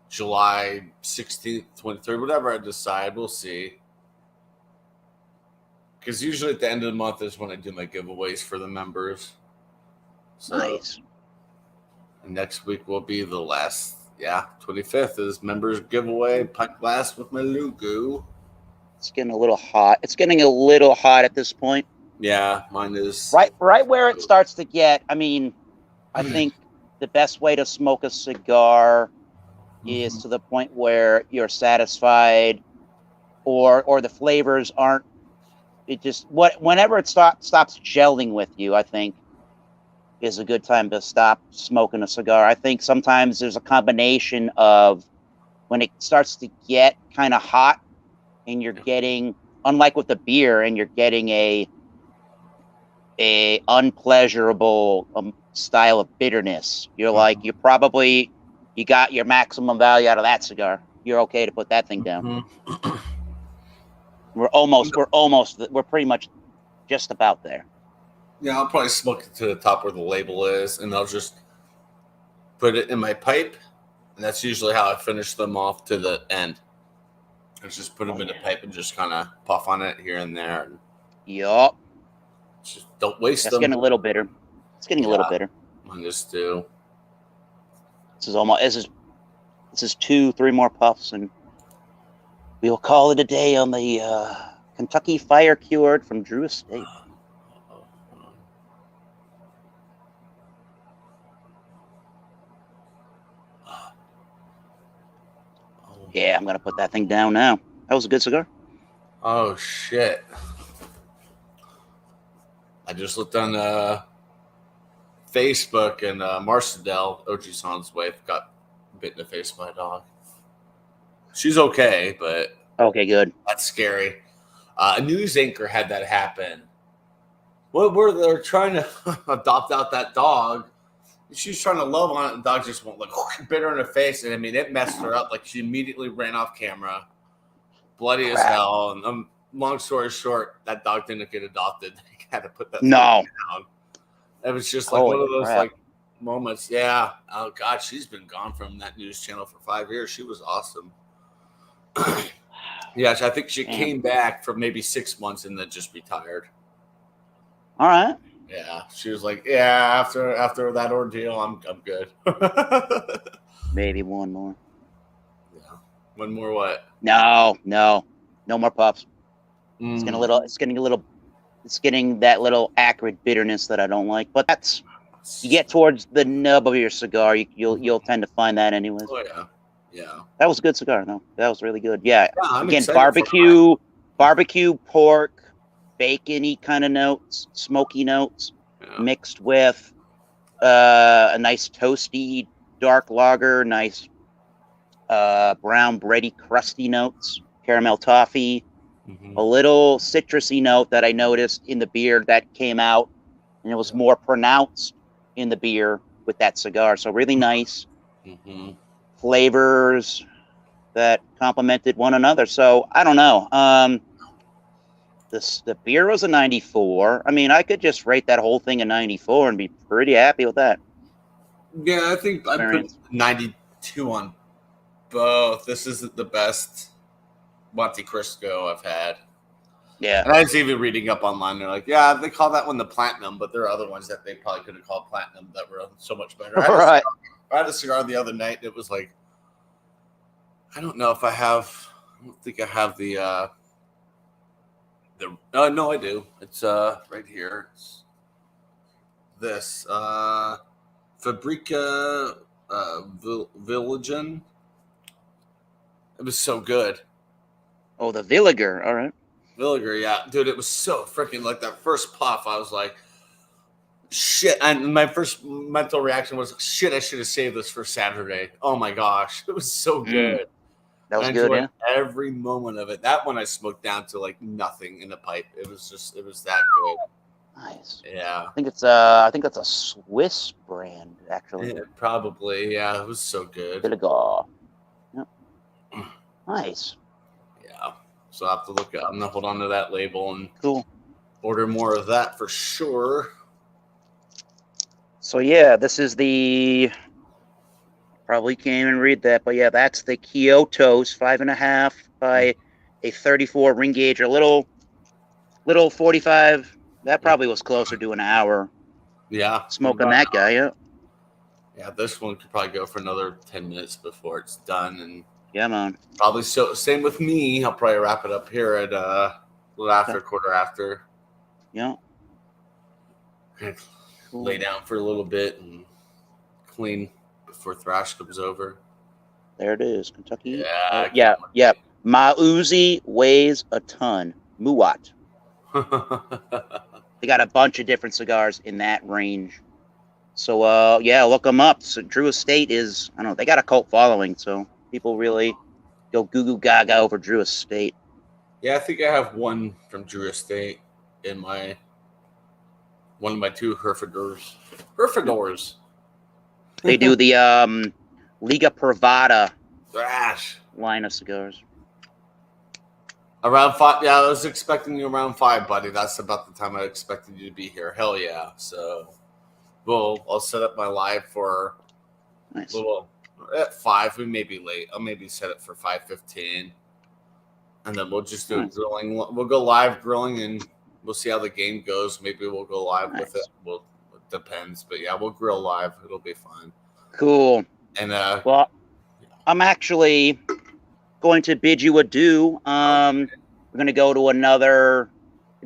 July 16th, 23rd, whatever I decide. We'll see. Because usually at the end of the month is when I do my giveaways for the members. So, nice. And next week will be the last, 25th is members giveaway, pint glass with my logo. It's getting a little hot. It's getting a little hot at this point. Yeah, mine is. Right where it starts to get, I think the best way to smoke a cigar is to the point where you're satisfied or the flavors aren't. It just whenever it stops gelling with you, I think is a good time to stop smoking a cigar. I think sometimes there's a combination of when it starts to get kind of hot and you're getting, unlike with the beer, and you're getting a unpleasurable style of bitterness. You're like, you got your maximum value out of that cigar. You're okay to put that thing down. We're pretty much just about there. Yeah, I'll probably smoke it to the top where the label is, and I'll just put it in my pipe And that's usually how I finish them off to the end. I just put them in a pipe and just kind of puff on it here and there. And Yup. just don't waste It's them. getting a little bitter. It's getting a little bitter. I just do. This is 2-3 more puffs, and we'll call it a day on the Kentucky Fire Cured from Drew Estate. Yeah, I'm gonna put that thing down now. That was a good cigar. Oh shit! I just looked on Facebook, and Marcel, OG-san's wife, got bit in the face by a dog. She's okay, but Okay, good. that's scary. A news anchor had that happen. Where they're trying to adopt out that dog. She's trying to love on it, and the dog just went like bit her in the face, and I mean it messed her up. Like she immediately ran off camera, bloody as hell. And long story short, that dog didn't get adopted. They had to put that thing down. It was just like one of those like moments. Yeah. Oh God, she's been gone from that news channel for 5 years. She was awesome. Yeah, I think she came back for maybe 6 months and then just retired. All right. Yeah, she was like, yeah, after that ordeal, I'm good. Maybe one more. Yeah, one more what? No more puffs. It's getting that little acrid bitterness that I don't like. But that's you get towards the nub of your cigar, you'll tend to find that anyways. Oh yeah. That was a good cigar, though. That was really good. Yeah. I'm again, excited barbecue, pork, bacon-y kind of notes, smoky notes, mixed with a nice toasty dark lager, nice brown bready crusty notes, caramel toffee, a little citrusy note that I noticed in the beer that came out, and it was more pronounced in the beer with that cigar. So really nice flavors that complemented one another. So I don't know. The beer was a 94. I mean, I could just rate that whole thing a 94 and be pretty happy with that. Yeah, I think I put 92 on both. This isn't the best Monte Cristo I've had. Yeah. And I was even reading up online. They're like, yeah, they call that one the Platinum, but there are other ones that they probably could have called Platinum that were so much better. I had a cigar the other night. It was like, I don't know if I have. I don't think I have the. No, I do. It's right here. It's this Fabrica Villagen. It was so good. Oh, the Villiger. All right. Villiger, yeah, dude. It was so freaking like that first puff. I was like, shit. And my first mental reaction was, shit. I should have saved this for Saturday. Oh my gosh, it was so good. That was good, yeah. Every moment of it. That one I smoked down to like nothing in the pipe. It was that good. Nice. Yeah. I think that's a Swiss brand, actually. Yeah, probably. Yeah, it was so good. Villiger. Yep. Nice. Yeah. So I have to look at. I'm gonna hold on to that label and order more of that for sure. So yeah, this is the. Probably can't even read that, but yeah, that's the Kyoto's 5.5 by a 34 ring gauge, a little 45. That probably was closer to an hour. Yeah, smoking that guy. Yeah. Yeah, this one could probably go for another 10 minutes before it's done, and yeah, man. Probably so. Same with me. I'll probably wrap it up here at a little after, quarter after. Yeah. Lay down for a little bit and clean before thrash comes over. There it is, Kentucky. Yeah. My Uzi weighs a ton. Muat. They got a bunch of different cigars in that range. So, look them up. So Drew Estate is, I don't know, they got a cult following, so people really go goo gaga over Drew Estate. Yeah, I think I have one from Drew Estate in one of my two Herfadors. They do the Liga Privada thrash line of cigars. Around 5. Yeah, I was expecting you around 5, buddy. That's about the time I expected you to be here. Hell yeah. So, I'll set up my live for a little At 5, we may be late. I'll maybe set it for 5:15, and then we'll just do a grilling. We'll go live grilling, and we'll see how the game goes. Maybe we'll go live with it. Well, it depends, but yeah, we'll grill live. It'll be fun. Cool. And well, I'm actually going to bid you adieu. We're going to go to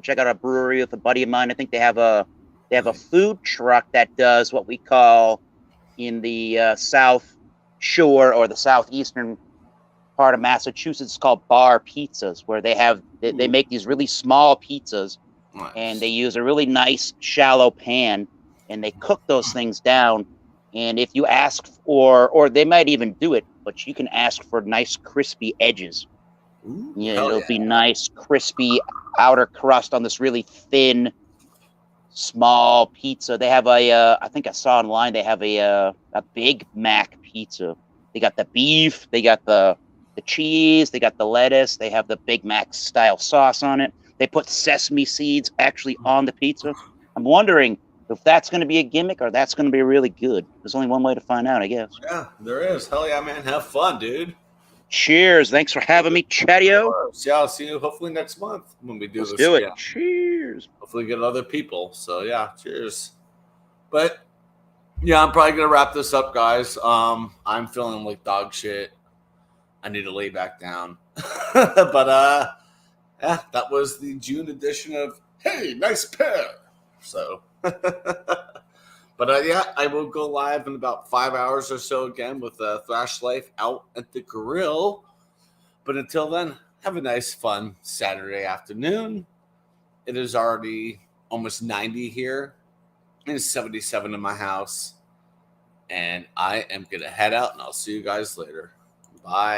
check out a brewery with a buddy of mine. I think they have a food truck that does what we call in the South Shore or the southeastern part of Massachusetts called bar pizzas, where they make these really small pizzas, and they use a really nice shallow pan, and they cook those things down. And if you ask or they might even do it, but you can ask for nice crispy edges. It'll be nice crispy outer crust on this really thin small pizza. They have I think I saw online, they have a Big Mac pizza. They got the beef, they got the cheese, they got the lettuce, they have the Big Mac style sauce on it. They put sesame seeds actually on the pizza. I'm wondering if that's going to be a gimmick or that's going to be really good. There's only one way to find out, I guess. Yeah, there is. Hell yeah, man. Have fun, dude. Cheers. Thanks for having me, Chadeo. Yeah, I'll see you hopefully next month when we do Let's this. do it. Yeah. Cheers. Hopefully get other people. So yeah, cheers. But yeah, I'm probably gonna wrap this up, guys. I'm feeling like dog shit. I need to lay back down. But yeah, that was the June edition of Hey, Nice Pair. So but yeah, I will go live in about 5 hours or so again with Thrash Life out at the grill. But until then, have a nice, fun Saturday afternoon. It is already almost 90 here. It's 77 in my house. And I am going to head out, and I'll see you guys later. Bye.